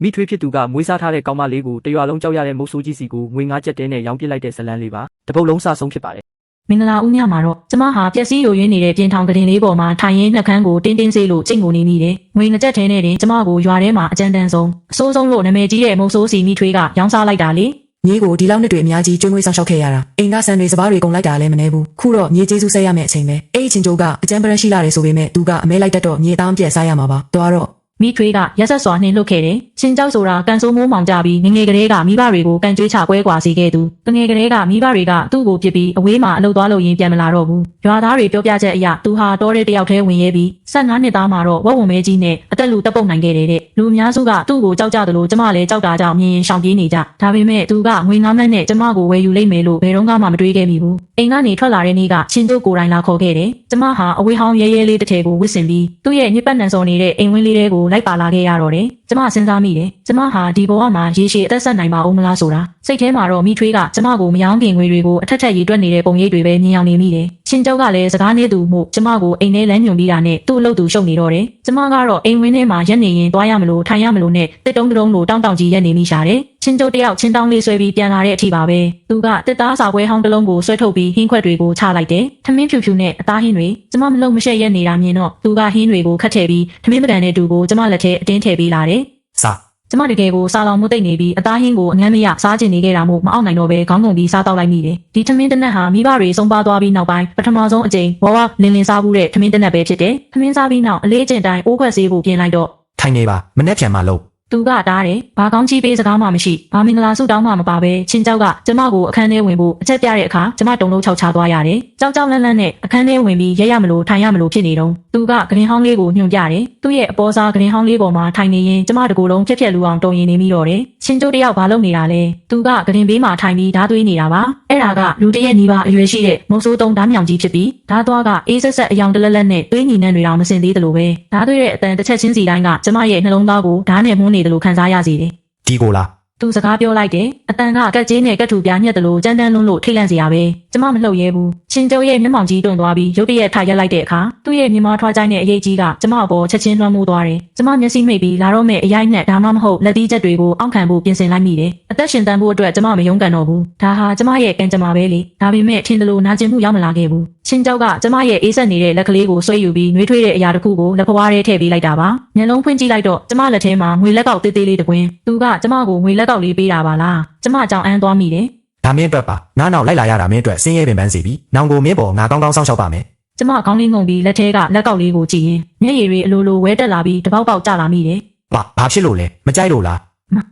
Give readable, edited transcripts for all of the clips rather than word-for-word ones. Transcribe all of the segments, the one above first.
မိထွေးဖြစ်သူကမွေးစားထားတဲ့ကောင်မလေးကိုတရွာလုံးကြောက်ရတဲ့မုတ်ဆိုးကြီးစီကိုငွေ9ကျပ်တဲနဲ့ရောင်းပစ်လိုက်တဲ့ဇလန်းလေးပါတပုတ်လုံးစဆုံးဖြစ်ပါတယ်မင်္ဂလာဦးညမှာတော့ကျမဟာပျက်စီးယိုယွင်းနေတဲ့ပြင်ထောင်ကတင်လေးပေါ်မှာထိုင်ရင်းနှက်ခမ်းကိုတင်းတင်းစေးလို့ကြိတ်ငိုနေမိတယ်ငွေ2ကျပ်ထဲနဲ့တင်ကျမကိုရွာထဲမှာအကြမ်းတမ်းဆုံးအဆိုးဆုံးလို့နာမည်ကြီးတဲ့မုတ်ဆိုးစီမိထွေးကရောင်းစားလိုက်တာလေမြေကိုဒီလောက်နှစ်တွေအများကြီးကျွေးမွေးဆောင်ရှောက်ခဲ့ရတာအိမ်ကဆန်တွေစပားတွေကုန်လိုက်တာလည်းမနေဘူးခုတော့မြေကျေးဇူးဆက်ရမယ့်အချိန်ပဲအဲ့ချင်းကျိုးကအကျမ်းပရန်ရှိလာတယ်ဆိုပေမဲ့သူကအမဲလိုက်တတ်တော့မြေသားပြက်စားရမှာပါတော်တော့မိထွေးကရက်ဆက်စွာနှင်လွတ်ခဲ့တယ်။ချင်းကြောက်ဆိုတာကန်ဆိုးမိုးမောင်ကြပြီးငငယ်ကလေးကမိဘတွေကိုကန်ကျွေးချပွဲကွာစေခဲ့သူ။ငငယ်ကလေးကမိဘတွေကသူ့ကိုပြစ်ပြီးအဝေးမှာအလုပ်သွားလို့ရင်းပြန်မလာတော့ဘူး။ရွာသားတွေပြောပြချက်အရသူဟာတောတဲ့တယောက်တည်းဝင်ရဲပြီး15နှစ်သားမှာတော့ဝက်ဝင်မဲကြီးနဲ့အသက်လူတက်ပုတ်နိုင်ခဲ့တယ်တဲ့။လူအများစုကသူ့ကိုကြောက်ကြတယ်လို့ကျမလည်းကြောက်တာကြောင့်မြင်ရင်ရှောင်ပြေးနေကြ။ဒါပေမဲ့သူကငွေ9မှတ်နဲ့ကျမကိုဝယ်ယူလိုက်မယ်လို့ဘယ်တော့မှမတွေးခဲ့မိဘူး။အိမ်ကနေထွက်လာတဲ့နေ့ကချင်းတို့ကိုယ်တိုင်လာခေါ်ခဲ့တယ်။ကျမဟာအဝေးဟောင်းရဲရဲလေးတစ်ထည်ကိုဝစ်ဆင်ပြီးသူ့ရဲ့ညစ်ပတ်နံစော်နေတဲ့အိမ်ဝင်းလေးတွေကိုလိုက်ပါလာခဲ့ရတော့ကျမစဉ်းစားမိတယ်။ကျမဟာဒီဘဝမှာရေရှည်အသက်ဆက်နိုင်ပါဦးမလားဆိုတာစိတ်ထဲမှာတော့မိထွေးကကျမကိုမယောင်းခင်ငွေတွေကိုအထက်ထက်ရည်တွက်နေတဲ့ပုံရိပ်တွေပဲမြင်အောင်နေမိတယ်။ချင်းကျောက်ကလည်းစကားနေသူမှုကျမကိုအိမ်ထဲလမ်းညွန်ပြီးတာနဲ့သူ့အလုပ်သူရှုပ်နေတော့တယ်။ကျမကတော့အိမ်ဝင်းထဲမှာရက်နေရင်သွားရမလို့ထိုင်ရမလို့နဲ့တစ်တုံးတုံးလိုတောင်းတောင်ကြီးရက်နေမိရှာတယ်။ချင်းကျောက်တယောက်ချင်းတောင်းလေးဆွဲပြီးပြန်လာတဲ့အထိပါပဲ။သူကတစ်သားစာပွဲဟောင်းတစ်လုံးကိုဆွဲထုတ်ပြီးဟင်းခွက်တွေကိုချလိုက်တယ်။ထမင်းဖြူဖြူနဲ့အသားဟင်းတွေကျမမလုံမရှက်ရက်နေတာမြင်တော့သူကဟင်းတွေကိုခတ်ထည့်ပြီးထမင်းပကံနဲ့တူကိုကျမလက်ထဲအတင်းထည့်ပေးလာတယ်။စာကျမတကယ်ကိုစားလောင်မှုတိတ်နေပြီးအသားဟင်းကိုအငမ်းမရစားကျင်နေခဲ့တာမို့မအောင်နိုင်တော့ပဲခေါင်းငုံပြီးစားတော့လိုက်မိတယ်။ဒီထမင်းတနက်ဟာမိဘတွေဆုံးပါသွားပြီးနောက်ပိုင်းပထမဆုံးအကြိမ်ဝဝလင်းလင်းစားဘူးတဲ့ထမင်းတနက်ပဲဖြစ်တယ်။ထမင်းစားပြီးနောက်အလေးအကျင့်တိုင်းအိုးခွက်ဆေးဖို့ပြင်လိုက်တော့ထိုင်နေပါမနဲ့ပြန်မလို့သူကတားတယ်။ဘာကောင်းကြီးပေးစကားမှမရှိ။ဘာမင်္ဂလာဆုတောင်းမှမပါပဲချင်းကြောက်ကကျမကိုအခန်းထဲဝင်ဖို့အချက်ပြတဲ့အခါကျမတုံလုံးခြောက်ချသွားရတယ်။ကြောက်ကြောက်လန့်လန့်နဲ့အခန်းထဲဝင်ပြီးရက်ရမလို့ထိုင်ရမလို့ဖြစ်နေတော့သူကဂရင်ဟောင်းလေးကိုညွှန်ပြတယ်။သူ့ရဲ့အပေါ်စားဂရင်ဟောင်းလေးပေါ်မှာထိုင်နေရင်ကျမတကူလုံးဖြက်ဖြက်လူအောင်တုံရင်နေမိတော့တယ်။ချင်းကျိုးတယောက်ဘာလုပ်နေတာလဲ။သူကဂရင်ဘေးမှာထိုင်ပြီးဓာသွေးနေတာပါ။အဲ့ဒါကလူတရက်နီးပါအရွယ်ရှိတဲ့မုတ်ဆိုးတုံးဓာမြောင်ကြီးဖြစ်ပြီးဓာသွားကအေးဆက်ဆက်အယောင်တလက်လက်နဲ့သွေးညီနှံတွေတောင်မစင်သေးသလိုပဲဓာသွေးရဲ့အတန်တစ်ချက်ချင်းစီတိုင်းကကျမရဲ့နှလုံးသားကိုဓာနဲ့မှုန်းနေတယ်လို့ခံစားရစေတယ်ဒီကိုလားသူစကားပြောလိုက်တယ်အတန်ကကက်ကျေးနဲ့ကက်ထူပြားညက်တယ်လို့ကြမ်းတမ်းလွန်းလို့ထိတ်လန့်စရာပဲကျမမလှုပ်ရဲဘူးချင်းကျုပ်ရဲ့မျက်မှောင်ကြီးတွန့်သွားပြီးရုတ်တရက်ထိုင်ရက်လိုက်တဲ့အခါသူ့ရဲ့မြမထွားကြိုင်းတဲ့အရေးကြီးကကျမအပေါ်ချက်ချင်းလွှမ်းမိုးသွားတယ်ကျမမျက်စိမိတ်ပြီးလာတော့မဲ့အရိုက်နဲ့ဒါမှမဟုတ်လက်သီးချက်တွေကိုအောက်ခံဖို့ပြင်ဆင်လိုက်မိတယ်အသက်ရှင်တန်ဖို့အတွက်ကျမမယုံကန်တော့ဘူးဒါဟာကျမရဲ့ကံကြမ္မာပဲလေဒါပေမဲ့ထင်တယ်လို့နာကျင်မှုရောက်မလာခဲ့ဘူးချင်းကျောက်ကကျမရဲ့အေးဆက်နေတဲ့လက်ကလေးကိုဆွဲယူပြီးနှွေးထွေးတဲ့အရာတစ်ခုကိုလက်ဖွားထဲထည့်ပေးလိုက်တာပါမျက်လုံးဖွင့်ကြည့်လိုက်တော့ကျမလက်ထဲမှာငွေလက်ကောက်သေးသေးလေးတစ်ကွင်းသူကကျမကိုငွေလက်ကောက်လေးပေးတာပါလားကျမကြောင်အန်းသွားမိတယ်ဒါမင်းအတွက်ပါငါနောက်လိုက်လာရတာမင်းအတွက်ဆင်းရဲပင်ပန်းစီပြီးနောင်ကိုမင်းပေါ်ငါကောင်းကောင်းစောင့်ရှောက်ပါမယ်ကျမခေါင်းလေးငုံပြီးလက်ထဲကလက်ကောက်လေးကိုကြည့်ရင်မျက်ရည်တွေအလိုလိုဝဲတက်လာပြီးတပေါက်ပေါက်ကျလာမိတယ်ဘာဖြစ်လို့လဲမကြိုက်လို့လာ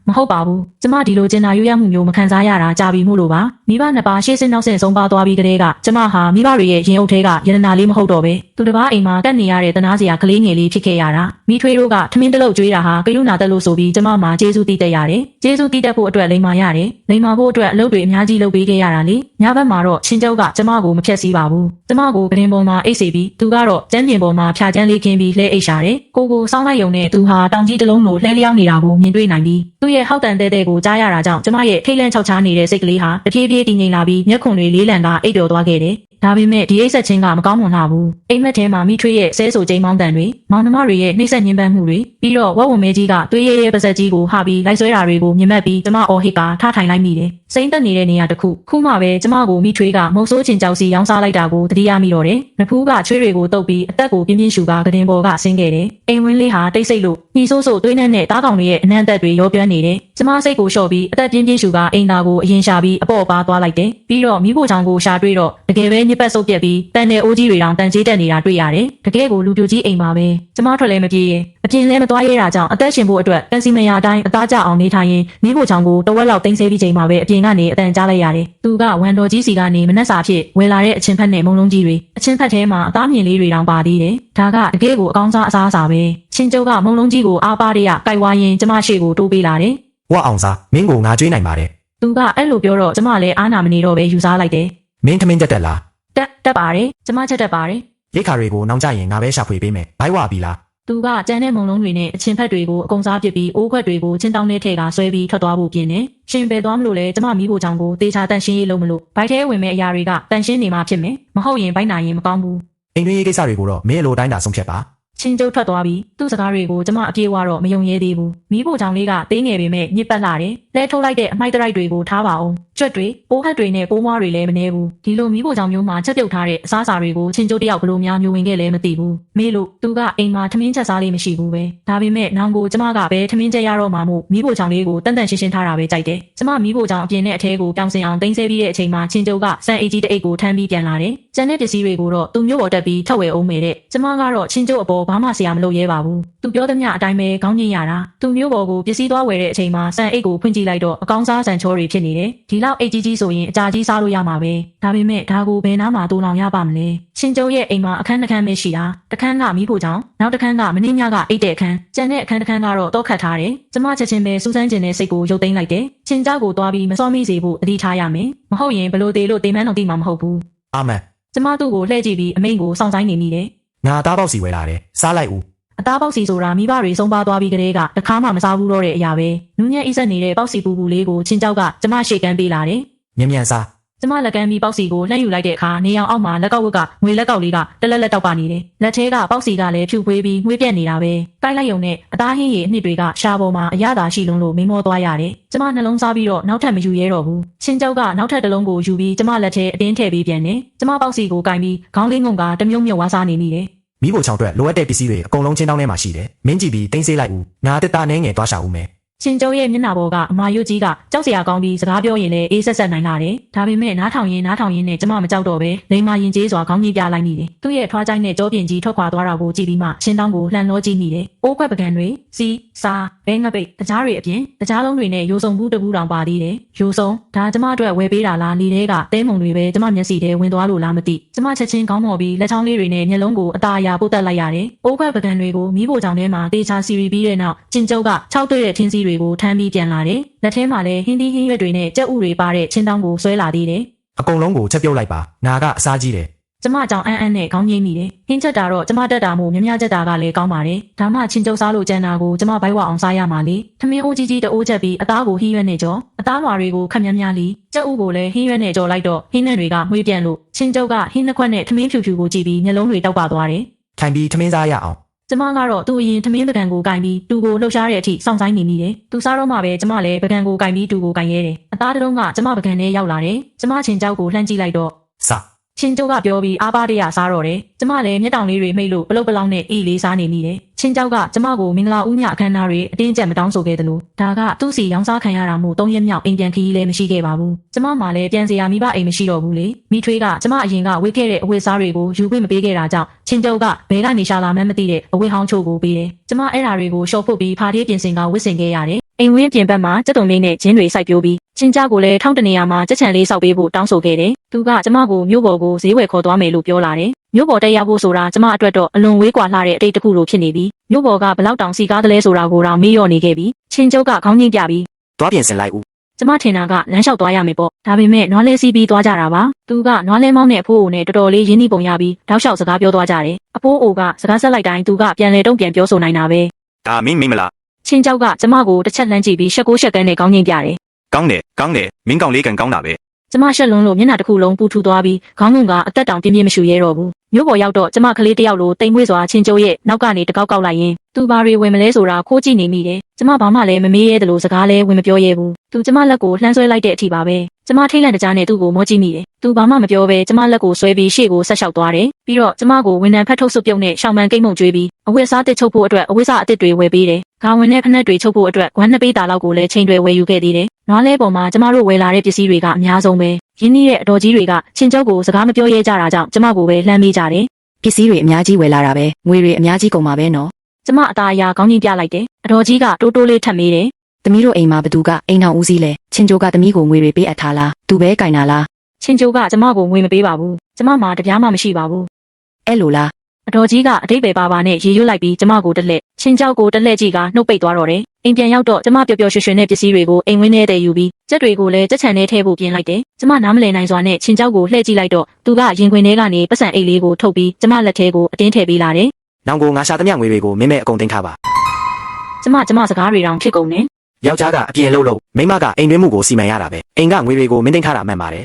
းမဟုတ်ပါဘူးကျမဒီလိုကျင်နာရွရမှုမျိုးမခံစားရတာကြာပြီမို့လို့ပါမိဘနှစ်ပါးရှေ့ဆင်းနောက်ဆင်းဆုံးပါသွားပြီးကလေးကကျမဟာမိဘတွေရဲ့ရင်အုပ်ထဲကယန္တနာလေးမဟုတ်တော့ပဲသူတစ်ပါးအိမ်မှာတက်နေရတဲ့တနာစရာကလေးငယ်လေးဖြစ်ခဲ့ရတာမိထွေးတို့ကထမင်းတလုတ်ကျွေးတာဟာကရုဏာတက်လို့ဆိုပြီးကျမမှာကျေးဇူးတည်တက်ရတယ်ကျေးဇူးတည်တက်ဖို့အတွက်လိမ္မာရတယ်လိမ္မာဖို့အတွက်အလုပ်တွေအများကြီးလုပ်ပေးခဲ့ရတာလေညဘက်မှာတော့ချင်းကျောက်ကကျမကိုမဖြတ်စည်းပါဘူးကျမကိုဂရင်ပေါ်မှာအိတ်စီပြီးသူကတော့ကျန်းပြင်ပေါ်မှာဖြာချမ်းလေးခင်းပြီးလှဲအိတ်ရှာတယ်ကိုစောင်းလိုက်ယုံနဲ့သူဟာတောင်ကြီးတစ်လုံးလိုလှဲလျောင်းနေတာကိုမြင်တွေ့နိုင်ပြီးသူ့ရဲ့ဟောက်တန်တဲ့ကိုကြားရတာကြောင့်ကျမရဲ့ထိတ်လန့်ချောက်ချားနေတဲ့စိတ်ကလေးဟာတဖြည်းဖြည်းတည်ငြိမ်လာပြီးမျက်ခွန်တွေလေးလံကအိပ်ပျော်သွားခဲ့တယ်။ဒါပေမဲ့ဒီအိတ်ဆက်ချင်းကမကောင်းမွန်လှဘူး။အိမ်မက်ထဲမှာမိထွေးရဲ့ဆဲဆိုကျိန်းမောင်းတန်တွေမောင်နှမတွေရဲ့နှိမ့်ဆက်ညှဉ်းပန်းမှုတွေပြီးတော့ဝက်ဝမဲကြီးကသွေးရည်ရဲ့ပါဇက်ကြီးကိုဟာပြီးလိုက်ဆွဲတာတွေကိုမြင်မှတ်ပြီးကျမအော်ဟစ်ကထားထိုင်လိုက်မိတယ်။စိမ့်သက်နေတဲ့နေရာတစ်ခုမှပဲကျမကိုမိထွေးကမုတ်ဆိုးချင်ကြောက်စီရောင်းစားလိုက်တာကိုသတိရမိတော့တယ်။နဖူးကချွေးတွေကိုတုပ်ပြီးအသက်ကိုပြင်းပြင်းရှူကကတင်ပေါ်ကဆင်းခဲ့တယ်။အိမ်ဝင်းလေးဟာတိတ်ဆိတ်လို့ညှိဆိုးဆိုးသွေးနဲ့တားကောင်တွေရဲ့အနှံ့သက်တွေရောပြန်းနေတယ်။ကျမစိတ်ကိုလျှော့ပြီးအသက်ပြင်းပြင်းရှူကအိမ်သားကိုအရင်ရှာပြီးအပေါ့ပါသွားလိုက်တယ်။ပြီးတော့မိဖို့ချောင်ကိုရှာတွေ့တော့တကယ်ပဲညစ်ပတ်ဆုပ်ပြက်ပြီးတန်တဲ့အိုးကြီးတွေတောင်တန်ကျေးတက်နေတာတွေ့ရတယ်။တကယ်ကိုလူပြိုကြီးအိမ်ပါပဲ။ကျမထွက်လဲမပြေးရဲ့။အပြင်လဲမသွားရဲတာကြောင့်အသက်ရှင်ဖို့အတွက်ကန်စီမယာအတိုင်းအသားကျအောင်နေထိုင်ရင်မိဖို့ချောင်ကိုတဝက်လောက်တင်းဆဲပြီးချိန်မှာပဲအပြင်ကနေအတန်ကြားလိုက်ရတယ်။သူကဝန်တော်ကြီးစီကနေမနှက်စာဖြစ်ဝယ်လာတဲ့အချင်းဖက်နဲ့မုံလုံးကြီးတွေအချင်းဖက်ထဲမှာအသားမြင်လေးတွေတောင်ပါသေးတယ်။ဒါကတကယ်ကိုအကောင်းစားအစားအစာပဲ။ချင်းကျုပ်ကမုံလုံးကြီးကိုအားပါးရကြိုက်ဝါရင်ကျမရှေ့ကိုတိုးပေးလာတယ်။ဝအောင်စားမင်းကိုငါကျွေးနိုင်ပါတယ်။သူကအဲ့လိုပြောတော့ကျမလည်းအားနာမနေတော့ပဲယူစားလိုက်တယ်။မင်းထမင်းတက်လား။တက်ပါတယ်။ကျမချက်တက်ပါတယ်။ရိတ်ခါတွေကိုနောင်ကြရင်ငါပဲရှာဖွေပေးမယ်။ဘိုက်ဝပြီလား။သူကကြမ်းတဲ့မုံလုံးတွေနဲ့အချင်းဖက်တွေကိုအကုန်စားပစ်ပြီးအိုးခွက်တွေကိုချင်းတောင်းနဲ့ထဲကဆွဲပြီးထွက်သွားဖို့ပြင်နေ။ရှင်ပဲသွားမလို့လဲကျမမိဖို့ချောင်ကိုတေချာတန်ရှင်းရေးလုပ်မလို့ဘိုက်ထဲဝင်မဲ့အရာတွေကတန်ရှင်းနေမှဖြစ်မယ်။မဟုတ်ရင်ဘိုက်နာရင်မကောင်းဘူး။အိမ်တွင်းရေးကိစ္စတွေကိုတော့မင်းအလိုတိုင်းတာဆုံးဖြတ်ပါ ချင်းကျုပ်ထွက်သွားပြီးသူ့စကားတွေကိုကျမအပြေးဝတော့မယုံရဲသေးဘူးမိဖို့ကြောင့်လေးကသေးငယ်ပေမဲ့ညစ်ပတ်လာတယ်လဲထုတ်လိုက်တဲ့အမိုက်တရိုက်တွေကိုထားပါအောင်ကြွက်တွေပိုးဟက်တွေနဲ့ပိုးမွားတွေလည်းမနေဘူးဒီလိုမိဖို့ကြောင့်မျိုးမှာချက်ပြုတ်ထားတဲ့အစားအစာတွေကိုချင်းကျုပ်တယောက်ဘလို့များမျိုးဝင်ခဲ့လဲမသိဘူးမေးလို့သူကအိမ်မှာထမင်းချက်စားလေးမရှိဘူးပဲဒါပေမဲ့နောင်ကိုကျမကပဲထမင်းချက်ရတော့မှမို့မိဖို့ကြောင့်လေးကိုတန်တန်ရှင်းရှင်းထားတာပဲကြိုက်တယ်ကျမမိဖို့ကြောင့်အပြင်နဲ့အထဲကိုပြောင်းစင်အောင်တင်းဆဲပြီးတဲ့အချိန်မှာချင်းကျုပ်ကစံအိတ်ကြီးတစ်အိတ်ကိုထမ်းပြီးပြန်လာတယ်ကျန်တဲ့ပစ္စည်းတွေကိုတော့သူမျိုးပေါ်တက်ပြီးထုတ်ဝယ်အောင်မယ်တဲ့ကျမကတော့ချင်းကျုပ်အပေါ်ဘာမှဆရာမလုပ်ရဲပါဘူးသူပြောသမျှအတိုင်းပဲခေါင်းညင်ရတာသူမျိုးပေါ်ကိုပစ္စည်းသွားဝယ်တဲ့အချိန်မှာစံအိတ်ကိုဖွင့်ကြည့်လိုက်တော့အကောင်စားစံချောတွေဖြစ်နေတယ်ဒီလောက်အိတ်ကြီးဆိုရင်အကြာကြီးစားလို့ရမှာပဲဒါပေမဲ့ဒါကိုဘယ်နားမှာတူလောင်ရပါမလဲချင်းကျုပ်ရဲ့အိမ်မှာအခန်းတစ်ခန်းပဲရှိတာတစ်ခန်းကမိဖို့ကြောင့်နောက်တစ်ခန်းကမင်းညကအိတ်တဲ့အခန်းကျန်တဲ့အခန်းတစ်ခန်းကတော့တော့ခတ်ထားတယ်ကျမချက်ချင်းပဲစူးစမ်းကျင်တဲ့စိတ်ကိုရုပ်သိမ်းလိုက်တယ်ချင်းကြောက်ကိုသွားပြီးမစောမိစေဖို့တတိထားရမယ်မဟုတ်ရင်ဘလို့သေးလို့တေးမန်းတော့တိမှာမဟုတ်ဘူး အာမန် ကျမတို့ကိုလှည့်ကြည့်ပြီးအမိန့်ကိုစောင့်ဆိုင်နေမိတယ် ငါသားပေါက်စီဝဲလာတယ်စားလိုက်ဦး အသားပေါက်စီဆိုတာမိဘတွေဆုံးပါသွားပြီးကလေးကတခါမှမစားဘူးတော့တဲ့အရာပဲနူးညံ့အိစက်နေတဲ့ပေါက်စီပူပူလေးကိုချင်းကြောက်ကကျမရှေ့ကမ်းပေးလာတယ် မြန်မြန်စား ကျမလက်ကမ်းပြီးပေါက်စီကိုလှမ်းယူလိုက်တဲ့အခါနေအောင်အောက်မှာလက်ကောက်ဝက်ကငွေလက်ကောက်လေးကတလက်လက်တောက်ပါနေတယ်လက်ထဲကပေါက်စီကလည်းဖြူဖွေးပြီးငွေပြက်နေတာပဲတိုက်လိုက်ယုံနဲ့အသားဟင်းရည်အနှစ်တွေကရှားပေါ်မှာအရသာရှိလုံးလို့မိမောသွားရတယ်ကျမနှလုံးစားပြီးတော့နောက်ထပ်မယူရဲတော့ဘူးချင်းကြောက်ကနောက်ထပ်တစ်လုံးကိုယူပြီးကျမလက်ထဲအတင်းထည့်ပေးပြန်တယ်ကျမပေါက်စီကိုကင်ပြီးခေါင်းလေးငုံကတမြုံမြုံဝါးစားနေမိတယ် မိဖို့ချောင်းအတွက်လိုအပ်တဲ့ပစ္စည်းတွေအကုန်လုံးချင်းတောင်းထဲမှာရှိတယ်မင်းကြည့်ပြီးတင်းစေးလိုက်ဦးငါတက်တာနဲ့ငယ်သွားရှာဦးမယ် ချင်းကျုံရဲ့မျက်နှာပေါ်ကအမာယုတ်ကြီးကကြောက်စရာကောင်းပြီးစကားပြောရင်လည်းအေးဆက်ဆက်နိုင်လာတယ်။ဒါပေမဲ့နားထောင်ရင်နဲ့ကျမမကြောက်တော့ပဲလိမ္မာရင်ကျေးစွာခေါင်းကြီးပြလိုက်မိတယ်။သူ့ရဲ့ထွားကြိုင်းနဲ့ကြောပြင်ကြီးထွက်ခွာသွားတာကိုကြည့်ပြီးမှချင်းတောင်းကိုလှန်လို့ကြည့်မိတယ်။အိုးခွက်ပကံတွေစီစာဘဲငပိတ်တကြားတွေအပြင်တကြားလုံးတွေနဲ့ရိုးစုံဘူးတဘူးတောင်ပါသေးတယ်။ရိုးစုံဒါကျမအတွက်ဝယ်ပေးတာလားလီတဲကတဲမုံတွေပဲကျမမျက်စိထဲဝင်သွားလို့လားမသိ။ကျမချက်ချင်းခေါင်းမော်ပြီးလက်ချောင်းလေးတွေနဲ့မျက်လုံးကိုအသာအရာပုတ်တက်လိုက်ရတယ်။အိုးခွက်ပကံတွေကိုမီးဖိုချောင်ထဲမှာတေချာစီရီပြီးတဲ့နောက်ချင်းကျုပ်က6တွေ့တဲ့ထင်းစီတွေကိုထမ်းပြီးပြန်လာတယ်။လက်ထဲမှာလည်းဟင်းသီးဟင်းရွက်တွေနဲ့ကြက်ဥတွေပါတဲ့ချင်းတောင်းကိုဆွဲလာသေးတယ် အကုန်လုံးကိုချက်ပြုတ်လိုက်ပါငါကအစားကြီးတယ် ။ကျမကြောင့်အန်းနဲ့ခေါင်းငိမ့်မိတယ်။ဟင်းချက်တာတော့ကျမတက်တာမို့မြများချက်တာကလည်းကောင်းပါတယ်။ဒါမှချင်းကျုပ်စားလို့ကြံတာကိုကျမဘိုက်ဝအောင်စားရမှာလေ။ထမင်းအိုးကြီးကြီးတအိုးချက်ပြီးအသားကိုဟင်းရွက်နဲ့ကြောအသားလွာတွေကိုခက်များများလီကြက်ဥကိုလည်းဟင်းရွက်နဲ့ကြောလိုက်တော့ဟင်းနဲ့တွေကမှွေးပြန်လို့ချင်းကျုပ်ကဟင်းနှစ်ခွက်နဲ့ထမင်းဖြူဖြူကိုကြည့်ပြီးမျက်လုံးတွေတောက်ပါသွားတယ် ထိုင်ပြီးထမင်းစားရအောင် ကျမကတော့သူ့အရင်ထမင်းပကံကိုကင်ပြီးတူကိုလှုပ်ရှားတဲ့အထိစောင့်ဆိုင်နေမိတယ်။သူစားတော့မှပဲကျမလည်းပကံကိုကင်ပြီးတူကိုကင်ရဲတယ်။အသားတုံးကကျမပကံထဲရောက်လာတယ်။ကျမချင်းကြောက်ကိုလှမ်းကြည့်လိုက်တော့ စား ချင်းကျုပ်ကပြောပြီးအားပါတရစားတော့တယ်။ကျမလည်းမျက်တောင်လေးတွေမိတ်လို့ပလုတ်ပလောင်းနဲ့အေးလေးစားနေမိတယ်။ချင်းကြောက်ကကျမကိုမင်္ဂလာဦးညအခမ်းအနားတွေအတင်းကျပ်မတောင်းဆိုခဲ့တယ်လို့ဒါကသူ့စီရောင်းစားခံရတာမို့3ရက်မြောက်အိမ်ပြန်ခီးလည်းမရှိခဲ့ပါဘူး။ကျမမှလည်းပြန်စရာမိဘအိမ်မရှိတော့ဘူးလေ။မိထွေးကကျမအရင်ကဝေးခဲ့တဲ့အဝတ်စားတွေကိုယူခွင့်မပေးခဲ့တာကြောင့်ချင်းကျုပ်ကဘဲကနေရှာလာမှန်းမသိတဲ့အဝတ်ဟောင်းချို့ကိုပေးတယ်။ကျမအဲ့ဓာတွေကိုရှော့ဖို့ပြီးဖားသေးပြင်ဆင်ကဝတ်ဆင်ခဲ့ရတယ်။အိမ်ဝင်းပြင်ဘက်မှာစက်တုံလေးနဲ့ဂျင်းတွေစိုက်ပျိုးပြီးချင်းကြောက်ကိုလည်းထောင်းတနေရာမှာကြက်ချံလေးစောက်ပေးဖို့တောင်းဆိုခဲ့တယ်။သူကကျမကိုမြို့ပေါ်ကိုဈေးဝယ်ခေါ်သွားမယ်လို့ပြောလာတယ်။မြို့ပေါ်တက်ရောက်ဖို့ဆိုတာကျမအတွက်တော့အလွန်ဝေးကွာလှတဲ့အတိတ်တစ်ခုလိုဖြစ်နေပြီးမြို့ပေါ်ကဘလောက်တောင်စီကားတလဲဆိုတာကိုတော့မေ့လျော့နေခဲ့ပြီးချင်းကျုပ်ကခေါင်းငိမ့်ပြပြီး သွားပြင်ဆင်လိုက်ဦး ကျမထင်တာကလမ်းလျှောက်သွားရမယ်ပေါ့ဒါပေမဲ့နွားလဲစီးပြီးသွားကြတာပါသူကနွားလဲမောင်းတဲ့အဖိုးအိုနဲ့တော်တော်လေးရင်းနှီးပုံရပြီးတောက်လျှောက်စကားပြောသွားကြတယ်အဖိုးအိုကစကားဆက်လိုက်တိုင်းသူကပြန်လေတုံ့ပြန်ပြောဆိုနိုင်တာပဲ ဒါမင်းမိမလား ချင်းကြောက်ကကျမကိုတစ်ချက်လှမ်းကြည့်ပြီးရှက်ကိုရှက်ကန်းနဲ့ခေါင်းငိမ့်ပြတယ် ကောင်းတယ်မင်းကောင်လေးကန်ကောင်းတာပဲ ကျမရှက်လွန်းလို့မျက်နှာတစ်ခုလုံးပူထူသွားပြီးခေါင်းငုံကအသက်တောင်ပြင်းပြင်းမရှူရဲတော့ဘူးမြို့ပေါ်ရောက်တော့ကျမကလေးတစ်ယောက်လိုတိမ်မွေ့စွာချင်းကျိုးရဲ့နောက်ကနေတကောက်ကောက်လိုက်ရင်သူဘာတွေဝင်မလဲဆိုတာခိုးကြည့်နေမိတယ်ကျမဘာမှလည်းမမေးရဲသလိုစကားလည်းဝင်မပြောရဲဘူးသူကျမလက်ကိုလှမ်းဆွဲလိုက်တဲ့အထိပါပဲကျမထိတ်လန့်တကြားနဲ့သူ့ကိုမောကြည့်မိတယ်သူဘာမှမပြောဘဲကျမလက်ကိုဆွဲပြီးရှေ့ကိုဆက်လျှောက်သွားတယ်ပြီးတော့ကျမကိုဝန်ထမ်းဖက်ထုတ်ဆုပ်ပြုတ်နဲ့ရှောင်းမှန်ကိတ်မုံကျွေးပြီးအဝတ်စားတစ်ချုပ်ဖို့အတွက်အဝတ်စားအစ်စ်တွေဝယ်ပေးတယ်ဂါဝင်နဲ့ဖက်နှက်တွေချုပ်ဖို့အတွက်ဂွမ်းနှစ်ပေးတာလောက်ကိုလည်းချိန်တွေဝယ်ယူခဲ့သေးတယ်နွားလဲပေါ်မှာကျမတို့ဝယ်လာတဲ့ပစ္စည်းတွေကအများဆုံးပဲရင်းနှီးတဲ့အတော်ကြီးတွေကချင်းကျောက်ကိုစကားမပြောရဲကြတာကြောင့်ကျမကိုပဲလှမ်းမေးကြတယ် ပစ္စည်းတွေအများကြီးဝယ်လာတာပဲငွေတွေအများကြီးကုန်ပါပဲနော် ကျမအသားအရာခေါင်းကြီးပြလိုက်တယ်အတော်ကြီးကတိုးတိုးလေးထပ်မေးတယ် သမီးတို့အိမ်မှာဘသူကအိမ်ထောင်ဦးစီးလဲချင်းကျိုးကသမီးကိုငွေတွေပေးအပ်ထားလားသူပဲကင်တာလား ချင်းကျိုးကကျမကိုငွေမပေးပါဘူးကျမမှာတပြားမှမရှိပါဘူး အဲ့လိုလား အတော်ကြီးကအတိတ်ပဲပါနဲ့ရေရွတ်လိုက်ပြီးကျမကိုတက်လက်ချင်းကြောက်ကိုတက်လက်ကြီးကနှုတ်ပိတ်သွားတော့တယ်အိမ်ပြန်ရောက်တော့ကျမပျော်ပျော်ရွှင်ရွှင်နဲ့ပစ္စည်းတွေကိုအိမ်ဝင်းထဲတည်ယူပြီးကြက်တွေကိုလည်းကြက်ချံထဲထည့်ဖို့ပြင်လိုက်တယ်ကျမနားမလည်နိုင်စွာနဲ့ချင်းကြောက်ကိုလှည့်ကြည့်လိုက်တော့သူကရင်ခွင်ထဲကနေပတ်စံအိတ်လေးကိုထုတ်ပြီးကျမလက်ထဲကိုအတင်းထည့်ပေးလာတယ် နောင်ကိုငါရှာသမျှငွေတွေကိုမင်းမဲအကုန်သိမ်းထားပါ ကျမစကားတွေတောင်ဖြစ်ကုန်တယ် ယောက်ျားကအပြင်လှုပ်မိန်းမကအိမ်တွင်းမှုကိုစီမံရတာပဲအိမ်ကငွေတွေကိုမင်းသိမ်းထားတာမှန်ပါတယ်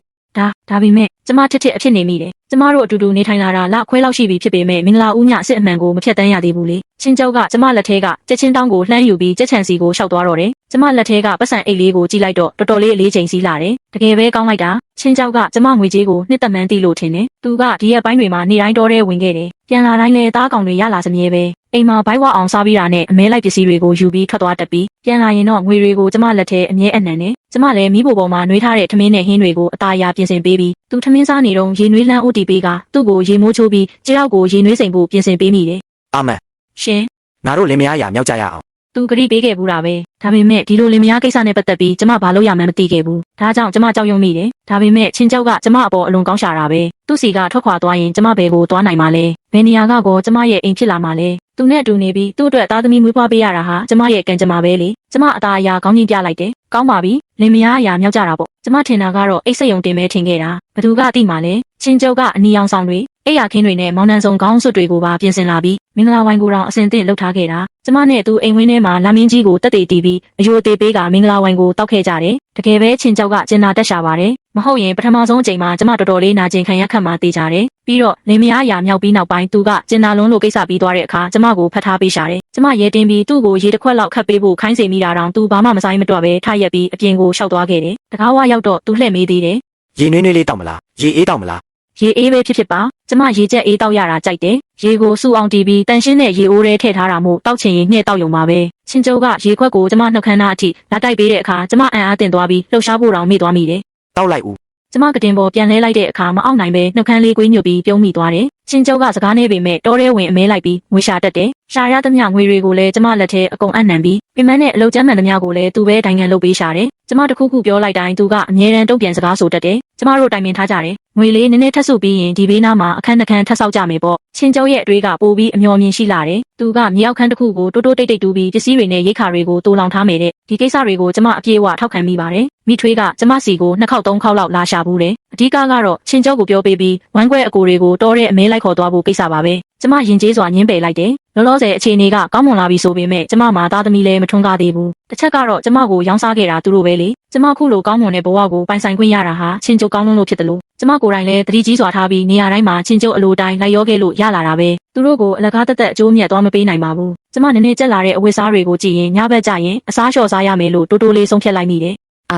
ဒါပေမဲ့ကျမထစ်ထစ်အဖြစ်နေမိတယ်ကျမတို့အတူတူနေထိုင်လာတာလခွဲလောက်ရှိပြီဖြစ်ပေမဲ့မင်္ဂလာဦးညအစ်အမှန်ကိုမဖြတ်တန်းရသေးဘူးလေချင်းကျောက်ကကျမလက်ထဲကကြက်ချင်းတောင်းကိုလှမ်းယူပြီးကြက်ချန်စီကိုရှောက်သွားတော့တယ်ကျမလက်ထဲကပတ်စံအိတ်လေးကိုကြည့်လိုက်တော့တော်တော်လေးအလေးချိန်စီးလာတယ်တကယ်ပဲကောင်းလိုက်တာချင်းကျောက်ကကျမငွေကြေးကိုနှစ်သက်မှန်းသိလို့ထင်တယ်သူကဒီရက်ပိုင်းတွေမှာနေတိုင်းတော်တဲ့ဝင်ခဲ့တယ်ပြန်လာတိုင်းလဲသားကောင်တွေရလာစမြဲပဲအိမ်မှာဘိုက်ဝအောင်စားပြီးတာနဲ့အမဲလိုက်ပစ္စည်းတွေကိုယူပြီးထွက်သွားတတ်ပြီးပြန်လာရင်တော့ငွေတွေကိုကျမလက်ထဲအမြဲအနှံတယ်ကျမလည်းမိဖို့ပေါ်မှာနှွေးထားတဲ့ထမင်းနဲ့ဟင်းတွေကိုအသားအရာပြင်ဆင်ပေးပြီးသူထမင်းစားနေတော့ရေနွေးလန်းအိုတီပေးကသူ့ကိုရေမိုးချိုးပြီးခြေထောက်ကိုရေနွေးစိမ်ဖို့ပြင်ဆင်ပေးမိတယ် အာမန် ရှင် ငါတို့လင်မယားရာမြောက်ကြရအောင် သူဂရိပေးခဲ့ဘူးတာပဲဒါပေမဲ့ဒီလိုလင်မယားကိစ္စနဲ့ပတ်သက်ပြီးကျမဘာလို့ရမှန်းမသိခဲ့ဘူးဒါကြောင့်ကျမကြောက်ရွံ့မိတယ်ဒါပေမဲ့ချင်းကျောက်ကကျမအပေါ်အလွန်ကောင်းရှာတာပဲသူ့စီကထွက်ခွာသွားရင်ကျမဘယ်ကိုသွားနိုင်မှာလဲဘယ်နေရာကကောကျမရဲ့အိမ်ဖြစ်လာမှာလဲသူနဲ့အတူနေပြီးသူ့အတွက်သားသမီးမွေးဖွားပေးရတာဟာကျမရဲ့ကံကြမ္မာပဲလေကျမအသားအရာကောင်းကြီးပြလိုက်တယ်ကောင်းပါပြီလင်မယားအရာမြောက်ကြတာပေါ့ကျမထင်တာကတော့အိတ်စိတ်ယုံတင်ပဲထင်ခဲ့တာဘသူကသိမှာလဲချင်းကျောက်ကအနီရောင်ဆောင်တွေအိယာခင်းတွေနဲ့မောင်နှံစုံခေါင်းစွပ်တွေကိုပါပြင်ဆင်လာပြီးမင်္ဂလာဝိုင်းကိုတောင်အစင်သင့်လှုပ်ထားခဲ့တာကျမနဲ့သူအိမ်ဝင်းထဲမှာလာမင်းကြီးကိုတက်တေတီးပြီးအယိုသေးပေးကမင်္ဂလာဝိုင်းကိုတောက်ခဲ့ကြတယ်တကယ်ပဲချင်းကျောက်ကကျင်နာတက်ရှာပါတယ်မဟုတ်ရင်ပထမဆုံးအချိန်မှာကျမတော်တော်လေးနာကျင်ခံရခတ်မှတေးကြတယ်ပြီးတော့လင်မယားအရာမြောက်ပြီးနောက်ပိုင်းသူကကျင်နာလုံးလိုကိစ္စပြီးသွားတဲ့အခါကျမကိုဖတ်ထားပေးရှာတယ်ကျမရဲတင်ပြီးသူ့ကိုရေတစ်ခွက်လောက်ခတ်ပေးဖို့ခိုင်းစေမိတာတောင်သူဘာမှမဆိုင်မတော့ပဲထရက်ပြီးအပြင်ကိုရှောက်သွားခဲ့တယ်တကားဝရောက်တော့သူလှည့်မေးသေးတယ် ရေနွေးနွေးလေးတောက်မလားရေအေးတောက်မလား ရေအေးပဲဖြစ်ပါကျမရေချက်အေးတောက်ရတာကြိုက်တယ်ရေကိုစူအောင်တီးပြီးတန်ရှင်းတဲ့ရေအိုးထဲထည့်ထားတာမို့တောက်ချင်ရင်နှဲ့တောက်ရုံပါပဲချင်းကျုပ်ကရေခွက်ကိုကျမနှုတ်ခမ်းသားအထိလာတိုက်ပေးတဲ့အခါကျမအံ့အားသင့်သွားပြီးလှုပ်ရှားဖို့တောင်မေ့သွားမိတယ် တောက်လိုက်ဦး ကျမကတင်ပေါ်ပြန်လဲလိုက်တဲ့အခါမအောင်နိုင်ပဲနှုတ်ခမ်းလေးကွေးညွတ်ပြီးပြုံးမိသွားတယ်ချင်းကျုပ်ကစကားနေပေမဲ့တောထဲဝင်အမဲလိုက်ပြီးငွေရှာတတ်တယ်ရှာရသမျှငွေတွေကိုလည်းကျမလက်ထဲအကုန်အံ့နံပြီးပြမန်းနဲ့အလုပ်ကျမ်းမှန်သမျှကိုလည်းသူပဲဒိုင်ငံလုပ်ပေးရှာတယ်ကျမတခုခုပြောလိုက်တိုင်းသူကအမြဲတမ်းတုံ့ပြန်စကားဆိုတတ်တယ်ကျမတို့တိုင်ပင်ထားကြတယ်ငွေလေးနည်းနည်းထပ်စုပြီးရင်ဒီဘေးနားမှာအခန်းတစ်ခန်းထပ်ဆောက်ကြမယ်ပေါ့ချင်းကျုပ်ရဲ့အတွေးကပိုပြီးအမျှော်မြင်ရှိလာတယ်သူကမြေအောက်ခန်းတစ်ခုကိုတိုးတိုးတိတ်တိတ်တူးပြီးပစ္စည်းတွေနဲ့ရိတ်ခါတွေကိုတိုးလောင်ထားမယ်တဲ့ဒီကိစ္စတွေကိုကျမအပြေးအဝထောက်ခံမိပါတယ်မိထွေးကကျမစီကို2ခေါက်3ခေါက်လောက်လာရှာဘူးတယ်အဓိကကတော့ချင်းကျုပ်ကိုပြောပေးပြီးဝမ်းခွဲအကိုတွေကိုတောတဲ့အမဲလိုက်ခေါ်သွားဖို့ကိစ္စပါပဲကျမရင်ကျေးစွာညင်းပယ်လိုက်တယ်လောလောဆယ်အခြေအနေကကောင်းမွန်လာပြီဆိုပေမဲ့ကျမမှာသားသမီးလည်းမထွန်းကားသေးဘူးတစ်ချက်ကတော့ကျမကိုရောင်းစားခဲ့တာသူတို့ပဲလေကျမခုလိုကောင်းမွန်တဲ့ဘဝကိုပိုင်ဆိုင်ခွင့်ရတာဟာချင်းကျုပ်ကောင်းလွန်းလို့ဖြစ်တယ်လို့ကျမကိုယ်တိုင်လည်းတတိကြီးစွာထားပြီးနေရာတိုင်းမှာချင်းကျုပ်အလိုတိုင်းလိုက်ရောခဲ့လို့ရလာတာပဲသူတို့ကိုအလကားတက်တက်အကျိုးမြတ်သွားမပေးနိုင်ပါဘူးကျမနည်းနည်းကြက်လာတဲ့အဝတ်စားတွေကိုကြည့်ရင်ညဘက်ကျရင်အစားလျှော့စားရမယ်လို့တိုးတိုးလေးဆုံးဖြတ်လိုက်မိတယ် အာ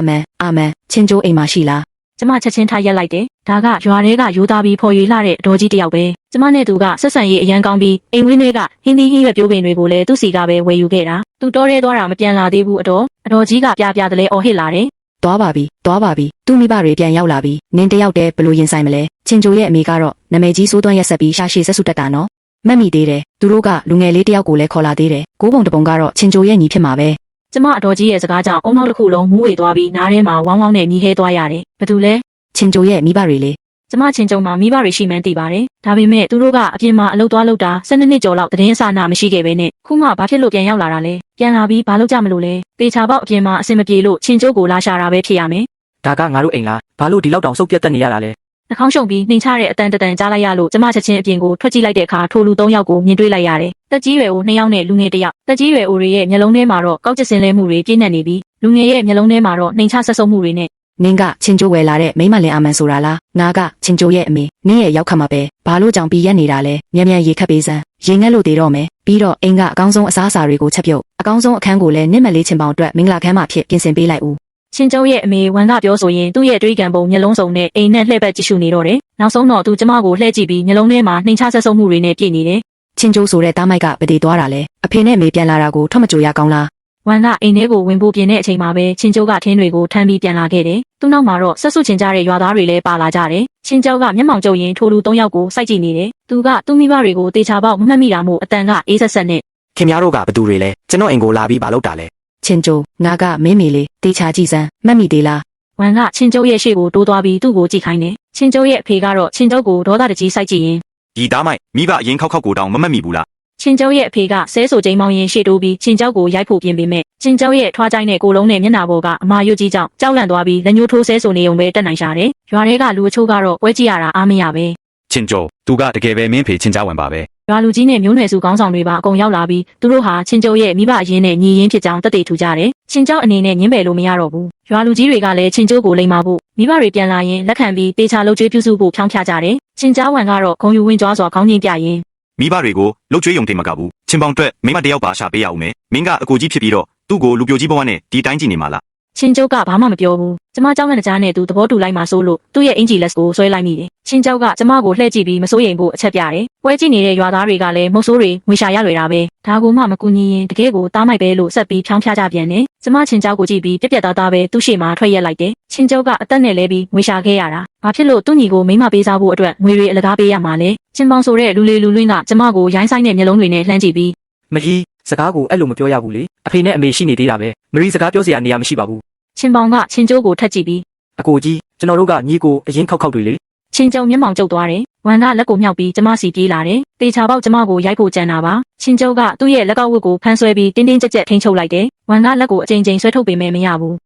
မန်ချင်းကျိုးအိမ်မှာရှိလား ကျမချက်ချင်းထားရက်လိုက်တယ်ဒါကရွာတွေကရိုးသားပြီးဖော်ရွေလာတဲ့အတော်ကြီးတစ်ယောက်ပဲကျမနဲ့သူကဆက်ဆံရေးအရန်ကောင်းပြီးအိမ်ဝင်းတွေကဟင်းသီးဟင်းရွက်ပြိုးပင်တွေကိုလည်းသူ့စီကပဲဝယ်ယူခဲ့တာသူတော်ရဲသွားတာမပြန်လာသေးဘူးအတော်ကြီးကပြပြတလဲအော်ဟစ်လာတယ် သွားပါပြီသူ့မိဘတွေပြန်ရောက်လာပြီနင်းတယောက်တည်းဘလို့ရင်ဆိုင်မလဲချင်းကျိုးရဲ့အမေကတော့နာမည်ကြီးစိုးသွမ်းရက်ဆက်ပြီးရှာရှည်ဆက်စုတက်တာနော်မှတ်မိသေးတယ်သူတို့ကလူငယ်လေးတယောက်ကိုလည်းခေါ်လာသေးတယ်ကိုးပုံတပုံကတော့ချင်းကျိုးရဲ့ညီဖြစ်မှာပဲ ကျမအတော်ကြီးရဲ့စကားကြောင့်အုံနောက်တစ်ခုလုံးမူးဝေသွားပြီးနားထဲမှာဝေါင်းဝေါင်းနဲ့မြည်ဟဲသွားရတယ်ဘာတူလဲ ချင်းကျိုးရဲ့မိဘတွေလေ ကျမချင်းကြုံမှာမိဘတွေရှိမှန်းသိပါတယ်ဒါပေမဲ့သူတို့ကအပြင်မှာအလုပ်သွားလုပ်တာ12နှစ်ကျော်လောက်သတင်းအစအနမရှိခဲ့ပဲနဲ့ခုမှဘာဖြစ်လို့ပြန်ရောက်လာတာလဲပြန်လာပြီးဘာလုပ်ကြမလို့လဲတေချာပေါက်အပြင်မှာအဆင်မပြေလို့ချင်းကျုပ်ကိုလာရှာတာပဲဖြစ်ရမယ် ဒါကငါတို့အိမ်လားဘာလို့ဒီလောက်တောင်စုပ်ပြတ်တက်နေရတာလဲ နှာခေါင်းရှုံပြီးနှိမ်ချတဲ့အတန်တန်ကြားလိုက်ရလို့ကျမချက်ချင်းအပြင်ကိုထွက်ကြည့်လိုက်တဲ့အခါထိုလူ3ယောက်ကိုမြင်တွေ့လိုက်ရတယ်တက်ကြီးရွယ်ကို2ယောက်နဲ့လူငယ်1ယောက်တက်ကြီးရွယ်အိုတွေရဲ့မျက်လုံးထဲမှာတော့ကောက်ကျစ်စင်လဲမှုတွေပြည့်နေနေပြီးလူငယ်ရဲ့မျက်လုံးထဲမှာတော့နှိမ်ချဆက်ဆုပ်မှုတွေနဲ့ နင်းကချင်းကျိုးဝယ်လာတဲ့မိမလင်အာမန်ဆိုတာလားငါကချင်းကျိုးရဲ့အမေနင်းရဲ့ရောက်ခတ်မှာပဲဘာလို့ကြောင်ပြီးရက်နေတာလဲမြန်ရေခတ်ပေးစမ်းရေငက်လို့တည်တော့မယ်ပြီးတော့အိမ်ကအကောင်းဆုံးအစားအစာတွေကိုချက်ပြုတ်အကောင်းဆုံးအခန်းကိုလည်းနင့်မလေးချင်ပေါင်အတွက်မင်္ဂလာခန်းမှာဖြစ်ပြင်ဆင်ပေးလိုက်ဦး ချင်းကျုံရဲ့အမေဝန်ကပြောဆိုရင်သူ့ရဲ့တွေးကံပုံမျက်လုံးစုံနဲ့အိမ်နဲ့လှည့်ပတ်ကြည့်ရှုနေတော့တယ်နောက်ဆုံးတော့သူကျမကိုလှည့်ကြည့်ပြီးမျက်လုံးထဲမှာနှိမ်ချဆက်ဆုပ်မှုတွေနဲ့ပြည့်နေတယ် ချင်းကျိုးဆိုတဲ့တားမိုက်ကပဒေသွားတာလဲအဖေနဲ့မေပြန်လာတာကိုထွက်မကြိုရကောင်းလား ဝန်ကအိမ်ထဲကိုဝင်ဖို့ပြင်တဲ့အချိန်မှာပဲချင်းကျုံကထင်းတွေကိုထမ်းပြီးပြန်လာခဲ့တယ်သူ့နောက်မှာတော့ဆက်ဆုပ်ချင်ကြတဲ့ရွာသားတွေလည်းပါလာကြတယ်ချင်းကျုံကမျက်မှောင်ကျုံရင်ထိုလူ3ယောက်ကိုစိုက်ကြည့်နေတယ်သူကသူ့မိဘတွေကိုတေချာပေါက်မမှတ်မိတာမို့အတန်ကအေးဆက်ဆက်နဲ့ ခင်ဗျားတို့ကဘသူတွေလဲကျွန်တော်အိမ်ကိုလာပြီးဘာလုပ်တာလဲ ချင်းကျိုးငါကမင်းမေလေးတေချာကြည့်စမ်းမှတ်မိသေးလား ဝန်ကချင်းကျုံရဲ့ရှေ့ကိုတိုးသွားပြီးသူ့ကိုကြည့်ခိုင်းတယ်ချင်းကျုံရဲ့အဖေကတော့ချင်းကျုံကိုဒေါသတကြီးစိုက်ကြည့်ရင် ဒီသားမိုက်မိဘအရင်ခောက်ကိုတောင်မမှတ်မိဘူးလား ချင်းကျုံရဲ့အဖေကဆဲဆိုချိန်မောင်းရင်ရှေ့တိုးပြီးချင်းကျုံကိုရိုက်ဖို့ပြင်ပေမဲ့ချင်းကျုံရဲ့ထွားကြိုင်းနဲ့ကိုလုံးနဲ့မျက်နှာပေါ်ကအမာရွတ်ကြီးကြောင့်ကြောက်လန့်သွားပြီးလက်ညှိုးထိုးဆဲဆိုနေုံပဲတက်နိုင်ရှာတယ်ရွာထဲကလူအချို့ကတော့ပွဲကြည့်ရတာအားမရပဲ ချင်းကျော်သူကတကယ်ပဲမင်းဖေချင်းကြဝင်ပါပဲ ရွာလူကြီးနဲ့မျိုးနွယ်စုကောင်းဆောင်တွေပါအကုန်ရောက်လာပြီးသူတို့ဟာချင်းကျုပ်ရဲ့မိဘအရင်းနဲ့ညီရင်းဖြစ်ကြောင်းတက်တည်ထူကြတယ်ချင်းကျောက်အနေနဲ့ညှင်းပယ်လို့မရတော့ဘူးရွာလူကြီးတွေကလည်းချင်းကျုပ်ကိုလိမ်မာဖို့မိဘတွေပြန်လာရင်လက်ခံပြီးတေချာလှုပ်ကြွေးပြုစုဖို့ဖြောင်းဖြကြတယ်ချင်းကျောက်ဝန်ကတော့ဂုံယူဝင်ကြွားစွာခေါင်းညှင်းပြရင်း မိဘတွေကိုလှုပ်ကြွေးယုံတင်မကဘူးချင်းပေါင်တွက်မိမတယောက်ပါရှာပေးရအောင်မယ်မင်းကအကိုကြီးဖြစ်ပြီးတော့သူ့ကိုလူပြိုကြီးဘဝနဲ့ဒီတိုင်းကြည့်နေမှာလား ချင်းကျုပ်ကဘာမှမပြောဘူးကျမကြောက်တဲ့ကြားနဲ့သူသဘောတူလိုက်မှဆိုလို့သူ့ရဲ့အင်ဂျီလက်ကိုဆွဲလိုက်မိတယ်ချင်းကျုပ်ကကျမကိုလှည့်ကြည့်ပြီးမစိုးရိမ်ဖို့အချက်ပြတယ်ပွဲကြည့်နေတဲ့ရွာသားတွေကလည်းမုတ်ဆိုးတွေငွေရှာရလွယ်တာပဲဒါကိုမှမကူညီရင်တကယ်ကိုတားမိုက်ပဲလို့ဆက်ပြီးဖြောင်းဖြကြပြန်တယ်ကျမချင်းကျုပ်ကိုကြည့်ပြီးပြက်ပြက်သားသားပဲသူ့ရှေ့မှာထွက်ရက်လိုက်တယ်ချင်းကျုပ်ကအသက်နဲ့လဲပြီးငွေရှာခဲ့ရတာဘာဖြစ်လို့သူ့ညီကိုမိမပေးစားဖို့အတွက်ငွေတွေအလကားပေးရမှာလဲချင်းပေါင်းဆိုတဲ့လူလေးလူလွင်းကကျမကိုရိုင်းဆိုင်တဲ့မျက်လုံးတွေနဲ့လှမ်းကြည့်ပြီး မကြီးစကားကိုအဲ့လိုမပြောရဘူးလေအဖေနဲ့အမေရှိနေသေးတာပဲမရီစကားပြောစရာနေရာမရှိပါဘူး ချင်းပေါင်းကချင်းကျိုးကိုထက်ကြည့်ပြီး အကိုကြီးကျွန်တော်တို့ကညီကိုအရင်ခောက်တွေလေ ချင်းကျုံမျက်မှောင်ကျုပ်သွားတယ်ဝမ်ကလက်ကိုမြောက်ပြီးကျမစီပြေးလာတယ်တေချာပေါက်ကျမကိုရိုက်ဖို့ကြံတာပါချင်းကျုံကသူ့ရဲ့လက်ကောက်ဝတ်ကိုဖမ်းဆွဲပြီးတင်းတင်းကြပ်ကြပ်ထိန်းချုပ်လိုက်တယ်ဝမ်ကလက်ကိုအကြိမ်ကြိမ်ဆွဲထုတ်ပေမဲ့မရဘူး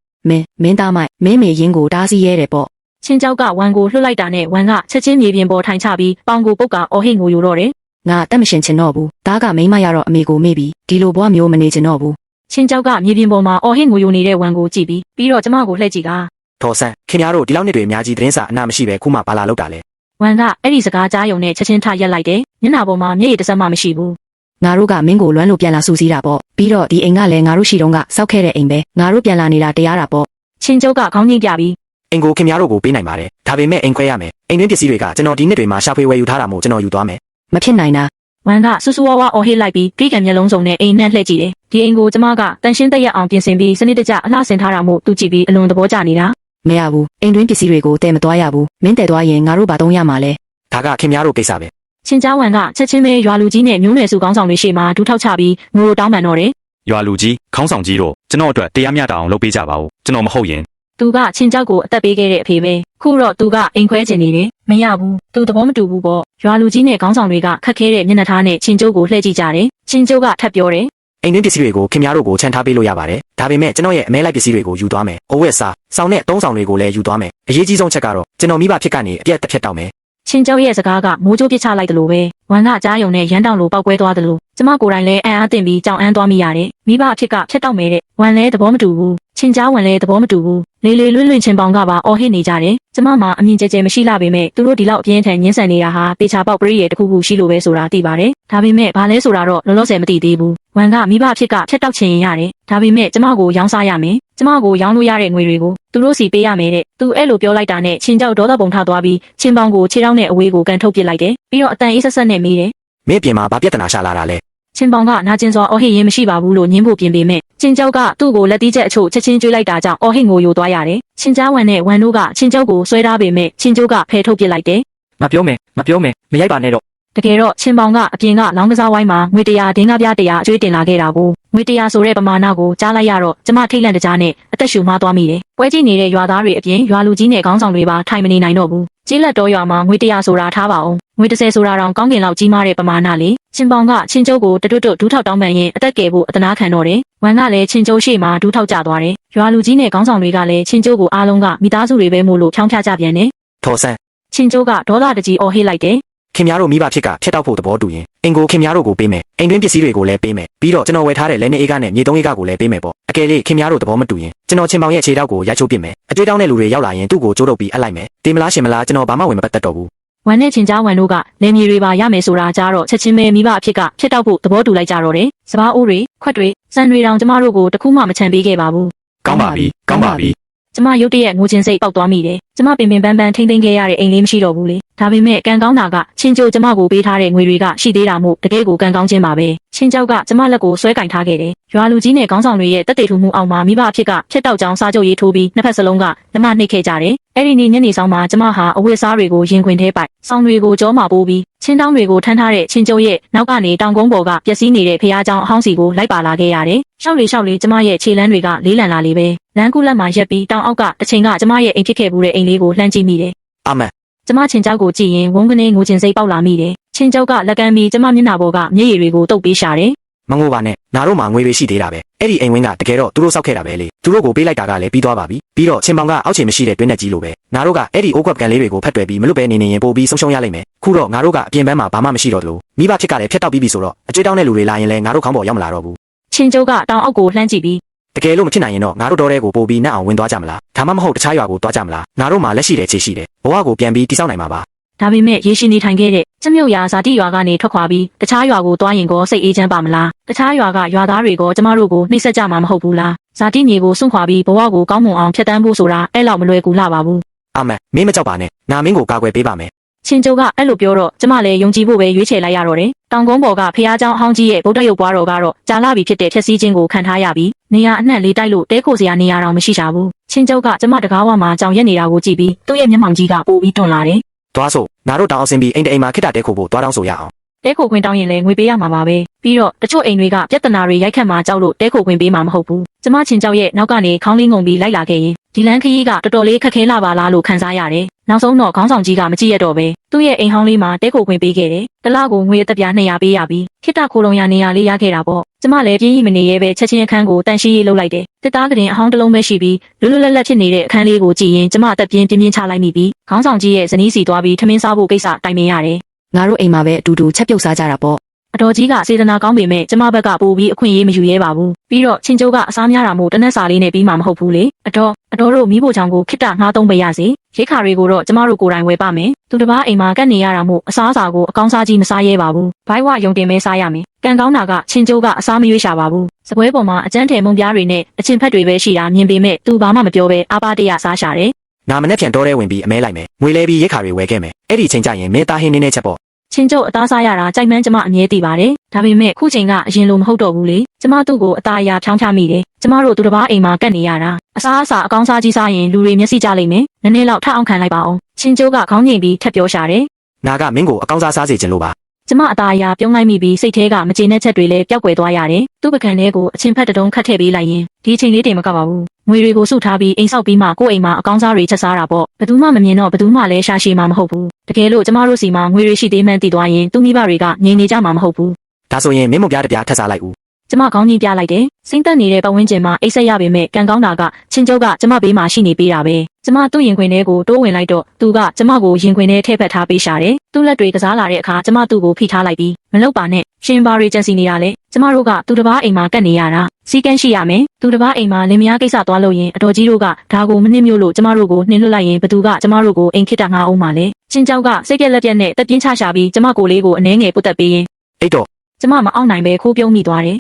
မင်းသားမိုက်မင်းမေရင်းကိုတားဆီးရဲတယ်ပေါ့ ချင်းကျုံကဝမ်ကိုလှုပ်လိုက်တာနဲ့ဝမ်ကချက်ချင်းမြေပြင်ပေါ်ထိုင်ချပြီးပေါင်ကိုပုတ်ကအော်ဟစ်ငိုယိုတော့တယ် ငါတက်မရှင်ချင်တော့ဘူးဒါကမိမရတော့အမေကိုမေ့ပြီးဒီလိုဘဝမျိုးမနေချင်တော့ဘူး ချင်းကျုံကမြေပြင်ပေါ်မှာအော်ဟစ်ငိုယိုနေတဲ့ဝမ်ကိုကြည့်ပြီးတော့ကျမကိုလှည့်ကြည့်တာ ထော်ဆန်းခင်ဗျားတို့ဒီလောက်နှစ်တွေအများကြီးသတင်းစာအနာမရှိပဲခုမှဘာလာလောက်တာလဲ ဝမ်ကအဲ့ဒီစကားကြားယုံနဲ့ချက်ချင်းထရက်လိုက်တယ်မျက်နှာပေါ်မှာမျက်ရည်တစ်စက်မှမရှိဘူး ငါတို့ကမင်းကိုလွမ်းလို့ပြန်လာစူးစီးတာပေါ့ပြီးတော့ဒီအိမ်ကလည်းငါတို့ရှိတုန်းကစောက်ခဲ့တဲ့အိမ်ပဲငါတို့ပြန်လာနေတာတရားတာပေါ့ ချင်းကျုံကခေါင်းညှိပြပြီး အိမ်ကိုခင်ဗျားတို့ကိုပေးနိုင်ပါတယ်ဒါပေမဲ့အိမ်ခွဲရမယ်အိမ်တွင်းပစ္စည်းတွေကကျွန်တော်ဒီနှစ်တွေမှာရှာဖွေဝယ်ယူထားတာမို့ကျွန်တော်ယူသွားမယ် မဖြစ်နိုင်တာ ဝမ်ကဆူဆူဝါဝါအော်ဟစ်လိုက်ပြီးဖိကံမျက်လုံးစုံနဲ့အိမ်နှက်လှည့်ကြည့်တယ်ဒီအိမ်ကိုကျမကတန်ရှင်းတက်ရက်အောင်ပြင်ဆင်ပြီးစနစ်တကျအလှဆင်ထားတာမို့သူကြည့်ပြီးအလွန်သဘောကျနေတာ မရဘူးအိမ်တွင်းပစ္စည်းတွေကိုတဲမသွားရဘူးမင်းတဲသွားရင်ငါတို့ဘာသုံးရမှာလဲ ဒါကခင်ဗျားတို့ကိစ္စပဲ ချင်းချားဝမ်ကချက်ချင်းပဲရွာလူကြီးနဲ့မျိုးနွယ်စုကောင်းဆောင်တွေရှေ့မှာဒူးထောက်ချပြီးငိုတောင်းပန်တော့တယ် ရွာလူကြီးခေါင်းဆောင်ကြီးတို့ကျွန်တော်အတွက်တရားမျှတအောင်လုပ်ပေးကြပါဦးကျွန်တော်မဟုတ်ရင် သူကချင်းချောက်ကိုအသက်ပေးခဲ့တဲ့အဖေပဲခုတော့သူကအိမ်ခွဲချင်နေတယ်မရဘူးသူသဘောမတူဘူးပေါ့ရွာလူကြီးနဲ့ကောင်းဆောင်တွေကခက်ခဲတဲ့မျက်နှာသားနဲ့ချင်းကျိုးကိုလှည့်ကြည့်ကြတယ်ချင်းကျိုးကထပ်ပြောတယ် အိမ်တွင်းပစ္စည်းတွေကိုခင်ဗျားတို့ကိုချန်ထားပေးလို့ရပါတယ်ဒါပေမဲ့ကျွန်တော်ရဲ့အမဲလိုက်ပစ္စည်းတွေကိုယူသွားမယ်အဝတ်စားစောင်းနဲ့သုံးဆောင်တွေကိုလည်းယူသွားမယ်အရေးကြီးဆုံးချက်ကတော့ကျွန်တော်မိဘဖြစ်ကနေအပြတ်တစ်ဖြတ်တောက်မယ် ချင်းကျိုးရဲ့စကားကမိုးကြိုးပစ်ချလိုက်တယ်လို့ပဲဝမ်ကကြားယုံနဲ့ရမ်းတောင်လိုပောက်ကွဲသွားတယ်လို့ကျမကိုယ်တိုင်လည်းအံ့အားသင့်ပြီးကြောင်အန်းသွားမိရတယ်မိဘအဖြစ်ကဖြတ်တောက်မယ်တဲ့ဝမ်လည်းသဘောမတူဘူးချင်းချားဝမ်လည်းသဘောမတူဘူးလေလေလွင့်လွင့်ချင်းပေါင်ကပါအော်ဟစ်နေကြတယ်ကျမမှာအမြင်ကျဲကျဲမရှိလာပေမဲ့သူတို့ဒီလောက်အပြင်းထန်ညှင်းဆန်နေတာဟာတေချာပေါက်ပရိရဲ့တခုခုရှိလို့ပဲဆိုတာသိပါတယ်ဒါပေမဲ့ဘာလဲဆိုတာတော့လောလောဆယ်မသိသေးဘူးဝမ်ကမိဘအဖြစ်ကဖြတ်တောက်ချင်ရင်ရတယ်ဒါပေမဲ့ကျမကိုရောင်းစားရမယ်ကျမကိုရောင်းလို့ရတဲ့ငွေတွေကိုသူတို့စီပေးရမယ်တဲ့သူအဲ့လိုပြောလိုက်တာနဲ့ချင်းကြောက်ဒေါသပုံထသွားပြီးချင်းပေါင်ကိုခြေထောက်နဲ့အဝေးကိုကန်ထုတ်ပစ်လိုက်တယ်ပြီးတော့အတန်အေးဆက်ဆက်နဲ့မေးတယ် မင်းပြင်မှာဘာပြဿနာရှာလာတာလဲ ချင်းပေါင်ကနာကျင်စွာအော်ဟစ်ရင်မရှိပါဘူးလို့ညင်းဖို့ပြင်ပေမဲ့ချင်းကြောက်ကသူ့ကိုလက်တီးချက်အချို့ချက်ချင်းကျွေးလိုက်တာကြောင့်အော်ဟစ်ငိုယိုသွားရတယ်ချင်းချားဝမ်နဲ့ဝမ်တို့ကချင်းကြောက်ကိုဆွဲထားပေမဲ့ချင်းကျိုးကဖယ်ထုတ်ပစ်လိုက်တယ် မပြောမယ်မရိုက်ပါနဲ့တော့ တကယ်တော့ချင်းပေါင်ကအပြင်ကလောင်းကစားဝိုင်းမှာငွေ100ဒင်းကားပြား100အကျွေးတင်လာခဲ့တာကိုငွေ100ဆိုတဲ့ပမာဏကိုကြားလိုက်ရတော့ကျမထိတ်လန့်တကြားနဲ့အသက်ရှူမသွားမိတယ်ပွဲကြည့်နေတဲ့ရွာသားတွေအပြင်ရွာလူကြီးနဲ့ခေါင်းဆောင်တွေပါထိုင်မနေနိုင်တော့ဘူးကြီးလက်တော်ရွာမှာငွေ100ဆိုတာထားပါအောင်ငွေ30ဆိုတာတောင်ကောင်းကင်လောက်ကြီးမားတဲ့ပမာဏလေချင်းပေါင်ကချင်းကျုပ်ကိုတွတ်ဒူးထောက်တောင်းပန်ရင်အသက်ကယ်ဖို့အသနာခံတော့တယ်ဝမ်ကလည်းချင်းကျုပ်ရှေ့မှာဒူးထောက်ကြသွားတယ်ရွာလူကြီးနဲ့ခေါင်းဆောင်တွေကလည်းချင်းကျုပ်ကိုအားလုံးကမိသားစုတွေပဲမို့လို့ဖြောင်းဖြကြပြန်တယ် ထော်ဆန်း ချင်းကျုပ်ကဒေါသတကြီးအော်ဟစ်လိုက်တယ် ခင်ဗျားတို့မိဘဖြစ်ကဖြတ်တောက်ဖို့သဘောတူရင်အိမ်ကိုခင်ဗျားတို့ကိုပေးမယ်အိမ်တွင်းပစ္စည်းတွေကိုလည်းပေးမယ်ပြီးတော့ကျွန်တော်ဝယ်ထားတဲ့လက်နေအေးကနဲ့မြေသုံးအေးကကိုလည်းပေးမယ်ပေါ့အကယ်၍ခင်ဗျားတို့သဘောမတူရင်ကျွန်တော်ချင်းပေါင်ရဲ့ခြေထောက်ကိုရိုက်ချိုးပစ်မယ်အတွေ့အတောင်းတဲ့လူတွေရောက်လာရင်သူ့ကိုကြိုးတုပ်ပြီးအပ်လိုက်မယ်တင်မလားရှင်မလားကျွန်တော်ဘာမှဝင်မပတ်သက်တော့ဘူး ဝမ်နဲ့ချင်းချားဝမ်တို့ကလယ်မြေတွေပါရမယ်ဆိုတာကြားတော့ချက်ချင်းပဲမိဘအဖြစ်ကဖြတ်တောက်ဖို့သဘောတူလိုက်ကြတော့တယ်စပားအိုးတွေခွက်တွေစံတွေတောင်ကျမတို့ကိုတခုမှမချန်ပေးခဲ့ပါဘူး ကောင်းပါပြီကျမရုတ်တရက်ငိုချင်းစိတ်ပေါက်သွားမိတယ်ကျမပင်ပန်းပန်းထိမ့်သိမ်းခဲ့ရတဲ့အိမ်လေးမရှိတော့ဘူးလေဒါပေမဲ့ကံကောင်းတာကချင်းကျိုးကျမကိုပေးထားတဲ့ငွေတွေကရှိသေးတာမို့တကယ်ကိုကံကောင်းခြင်းပါပဲချင်းကြောက်ကကျမလက်ကိုဆွဲကင်ထားခဲ့တယ်ရွာလူကြီးနဲ့ခေါင်းဆောင်တွေရဲ့တက်တေထူမှုအောင်မှာမိဘအဖြစ်ကဖြတ်တောက်ကြောင်စားကြုပ်ရေးထိုးပြီးနှစ်ဖက်စလုံးကလက်မနှိပ်ခဲ့ကြတယ်အဲ့ဒီနေ့ညနေဆောင်မှာကျမဟာအဝတ်စားတွေကိုရင်ခွင်ထဲပိုက်ဆောင်းတွေကိုကြောမှာပိုးပြီးချင်းတောင်းတွေကိုထမ်းထားတဲ့ချင်းကျိုးရဲ့နောက်ကနေတောင်ကုန်းပေါ်ကပျက်စီးနေတဲ့ဖျားเจ้าအဟောင်းစီကိုလိုက်ပါလာခဲ့ရတယ်ရှောက်လေကျမရဲ့ခြေလမ်းတွေကလေးလံလာလေပဲလမ်းကူးလက်မှာရက်ပြီးတောင်အောက်ကတစ်ချိန်ကကျမရဲ့အိမ်ဖြစ်ခဲ့ဘူးတဲ့အိမ်လေးကိုလှမ်းကြည့်မိတယ် အမန် ကျမချင်းကြောက်ကိုကြည့်ရင်ဝုန်းကနေငိုချင်းစိတ်ပေါက်လာမိတယ်ချင်းကြောက်ကလက်ကမ်းပြီးကျမမျက်နှာပေါ်ကမျက်ရည်တွေကိုတုပ်ပေးရှာတယ် မငိုပါနဲ့နားတို့မှာငွေတွေရှိသေးတာပဲအဲ့ဒီအိမ်ဝင်းကတကယ်တော့သူတို့စောက်ခဲ့တာပဲလေ သူတို့ကိုပေးလိုက်တာကလည်းပြီးသွားပါပြီပြီးတော့ချင်းပေါင်ကအောက်ခြေမရှိတဲ့တွင်းနဲ့ကြီးလိုပဲငါတို့ကအဲ့ဒီအိုးကွက်ကန်လေးတွေကိုဖတ်တွယ်ပြီးမလွတ်ပဲနေရင်ပို့ပြီးဆုံးရှုံးရလိမ့်မယ်ခုတော့ငါတို့ကအပြင်ဘက်မှာဘာမှမရှိတော့သလိုမိဘဖြစ်ကလည်းဖျက်တောက်ပြီးပြီဆိုတော့အကျွေးတောင်းတဲ့လူတွေလာရင်လည်းငါတို့ခေါင်းပေါ်ရောက်မလာတော့ဘူး ချင်းကျုပ်ကတောင်အောက်ကိုလှမ်းကြည့်ပြီး တကယ်လို့မဖြစ်နိုင်ရင်တော့ငါတို့တော်တဲ့ကိုပို့ပြီးနှက်အောင်ဝင်သွားကြမလားဒါမှမဟုတ်တခြားရွာကိုသွားကြမလားငါတို့မှလက်ရှိတဲ့ခြေရှိတယ်ဘဝကိုပြန်ပြီးတိစောက်နိုင်မှာပါ ဒါပေမဲ့ရေရှင်နေထိုင်ခဲ့တဲ့ကျမြုပ်ရာဇာတိရွာကနေထွက်ခွာပြီးတခြားရွာကိုသွားရင်ကိုစိတ်အေးချမ်းပါမလားတခြားရွာကရွာသားတွေကိုကျမတို့ကိုနှိမ့်ဆက်ကြမှာမဟုတ်ဘူးလားဇာတိမြေကိုစွန့်ခွာပြီးဘဝကိုကောင်းမွန်အောင်ဖျက်ဆီးဖို့ဆိုတာအဲ့လောက်မလွယ်ကူလာပါဘူး အမန်မင်းမကြောက်ပါနဲ့ငါမင်းကိုကာကွယ်ပေးပါမယ် ချင်းကျုပ်ကအဲ့လိုပြောတော့ကျမလည်းယုံကြည်ဖို့ပဲရွေးချယ်လိုက်ရတော့တယ်တောင်ကုန်းပေါ်ကဖះเจ้าအဟောင်းကြီးရဲ့ဗုဒ္ဓရုပ်ပွားတော်ကတော့ကြာလာပြီဖြစ်တဲ့ဖြည့်ဆည်းခြင်းကိုခံထားရပြီးနေရာအနှံ့လေးတိုက်လို့တဲခိုစရာနေရာတော့မရှိကြဘူးချင်းကျုပ်ကကျမတကားဝမှာကြောင်ရက်နေတာကိုကြည့်ပြီးသူ့ရဲ့မျက်မှောင်ကြီးကပိုပြီးတွန်းလာတယ် သွားစို့ငါတို့တောင်အောင်စင်ပြီးအိမ်တိမ်မှာခိတ္တတဲခိုဖို့သွားတောင်းဆိုရအောင် တဲခိုခွင့်တောင်းရင်လည်းငွေပေးရမှာပါပဲပြီးတော့တချို့အိမ်တွေကပြဿနာတွေရိုက်ခတ်မှာကြောက်လို့တဲခိုခွင့်ပေးမှာမဟုတ်ဘူးကျမချင်းကြောက်ရဲ့နောက်ကနေခေါင်းလေးငုံပြီးလိုက်လာခဲ့ရင်ဒီလန်းခရီးကတော်တော်လေးခက်ခဲလာပါလားလို့ခံစားရတယ်နောက်ဆုံးတော့ခေါင်းဆောင်ကြီးကမကြည့်ရတော့ပဲသူ့ရဲ့အိမ်ဟောင်းလေးမှာတဲခိုခွင့်ပေးခဲ့တယ်တလားကိုငွေအသက်ပြား200ပေးရပြီးခိတ္တခိုလုံရနေရလေးရခဲ့တာပေါ့ကျမလည်းပြင်းရီမနေရဲပဲချက်ချင်းအခန်းကိုတန်ရှင်းရေးလုပ်လိုက်တယ်တစ်သားကရင်အဟောင်းတစ်လုံးပဲရှိပြီးလွတ်လွတ်လပ်လပ်ဖြစ်နေတဲ့အခန်းလေးကိုကြည့်ရင်ကျမအသက်ပြင်းပြင်းချလိုက်မိပြီးခေါင်းဆောင်ကြီးရဲ့ဇနီးစီသွားပြီးထမင်းစားဖို့ကိစ္စတိုင်ပင်ရတယ် ငါတို့အိမ်မှာပဲအတူတူချက်ပြုတ်စားကြတာပေါ့ အတော်ကြီးကစေတနာကောင်းပေမဲ့ကျမဘက်ကပို့ပြီးအခွင့်အရေးမယူရဲပါဘူးပြီးတော့ချင်းကျုပ်ကအစားများတာမို့တနက်စာလေးနဲ့ပြီးမှမဟုတ်ဘူးလေအတော်တို့မိဖို့ချောင်ကိုခိတ္တငှားသုံးပေးရစီရိတ်ခါတွေကိုတော့ကျမတို့ကိုယ်တိုင်ဝယ်ပါမယ်သူတစ်ပါးအိမ်မှာကတ်နေရတာမို့အစားအစာကိုအကောင်းစားကြီးမစားရဲပါဘူးဘိုင်းဝယုံတင်မဲစားရမယ်ကံကောင်းတာကချင်းကျုပ်ကအစားမရွေးရှာပါဘူးစပွဲပေါ်မှာအကျန်းထည်မုံပြားတွေနဲ့အချင်းဖက်တွေပဲရှိတာမြင်ပေမဲ့သူဘာမှမပြောဘဲအားပါတရစားရှာတယ် ငါမနဲ့ပြန်တော်တဲ့ဝင်ပြီးအမဲလိုက်မယ်ငွေလဲပြီးရိတ်ခါတွေဝယ်ခဲ့မယ်အဲ့ဒီချိန်ကျရင်မင်းသားဟင်းနေနေချက်ပေါ့ ချင်းကျုပ်အသားစားရတာကြိုက်မှန်းကျမအမြဲတည်ပါတယ်ဒါပေမဲ့ခုချိန်ကအရင်လိုမဟုတ်တော့ဘူးလေကျမသူ့ကိုအသားအရာဖြောင်းချမိတယ်ကျမတို့သူတစ်ပါးအိမ်မှာကတ်နေရတာအစားအစာအကောင်းစားကြီးစားရင်လူတွေမျက်စိကျလိမ့်မယ်နည်းနည်းလောက်ထအောင်ခံလိုက်ပါအောင်ချင်းကျုပ်ကခေါင်းငိမ်ပြီးထပ်ပြောရှာတယ် ငါကမင်းကိုအကောင်းစားစားစေချင်လို့ပါ ကျမအသားအရာပြုံးလိုက်မိပြီးစိတ်ထဲကမကျေနပ်ချက်တွေလည်းပျောက်ကွယ်သွားရတယ်သူ့ပကံထဲကိုအချင်းဖက်တုံးခတ်ထည့်ပေးလိုက်ရင်ဒီအချိန်လေးတင်မကပါဘူးငွေတွေကိုစုထားပြီးအိမ်ဆောက်ပြီးမှကိုယ့်အိမ်မှာအကောင်းစားတွေချက်စားတာပေါ့ဘယ်သူမှမမြင်တော့ဘယ်သူမှလည်းရှာရှည်မှာမဟုတ်ဘူးတကယ်လို့ကျမတို့စီမှာငွေတွေရှိသေးမှန်းသိသွားရင်သူ့မိဘတွေကငြိမ်နေကြမှာမဟုတ်ဘူး ဒါဆိုရင်မင်းမပြားတပြားထပ်စားလိုက်ဦး ကျမခေါင်းကြီးပြလိုက်တယ်စိမ့်သက်နေတဲ့ပတ်ဝန်းကျင်မှာအိတ်ဆက်ရပေမဲ့ကံကောင်းတာကချင်းကျုပ်ကကျမဘေးမှာရှိနေပေးတာပဲကျမသူ့ရင်ခွင်ထဲကိုတိုးဝင်လိုက်တော့သူကကျမကိုရင်ခွင်ထဲထည့်ဖက်ထားပေးရှာတယ်သူ့လက်တွေကစားလာတဲ့အခါကျမသူ့ကိုဖိထားလိုက်ပြီးမလုပ်ပါနဲ့ရှင်ဘာရီကြံစီနေတာလေကျမတို့ကသူတစ်ပါးအိမ်မှာကတ်နေရတာစီကန်းရှိရမယ်သူတစ်ပါးအိမ်မှာလင်မယားကိစ္စသွားလို့ရင်အတော်ကြီးတို့ကဒါကိုမနှင်းမျိုးလို့ကျမတို့ကိုနှင်းလွတ်လိုက်ရင်ဘသူကကျမတို့ကိုအိမ်ခိတ္တငါအောင်ပါလေချင်းကြောက်ကစိတ်ပြက်လက်ပြက်နဲ့တက်ပြင်းချရှာပြီးကျမကိုလေးကိုအနှဲငယ်ပုတ်တက်ပေးရင် အဲ့တော့ ကျမမအောင်နိုင်ပဲခိုးပြုံးမိသွားတယ်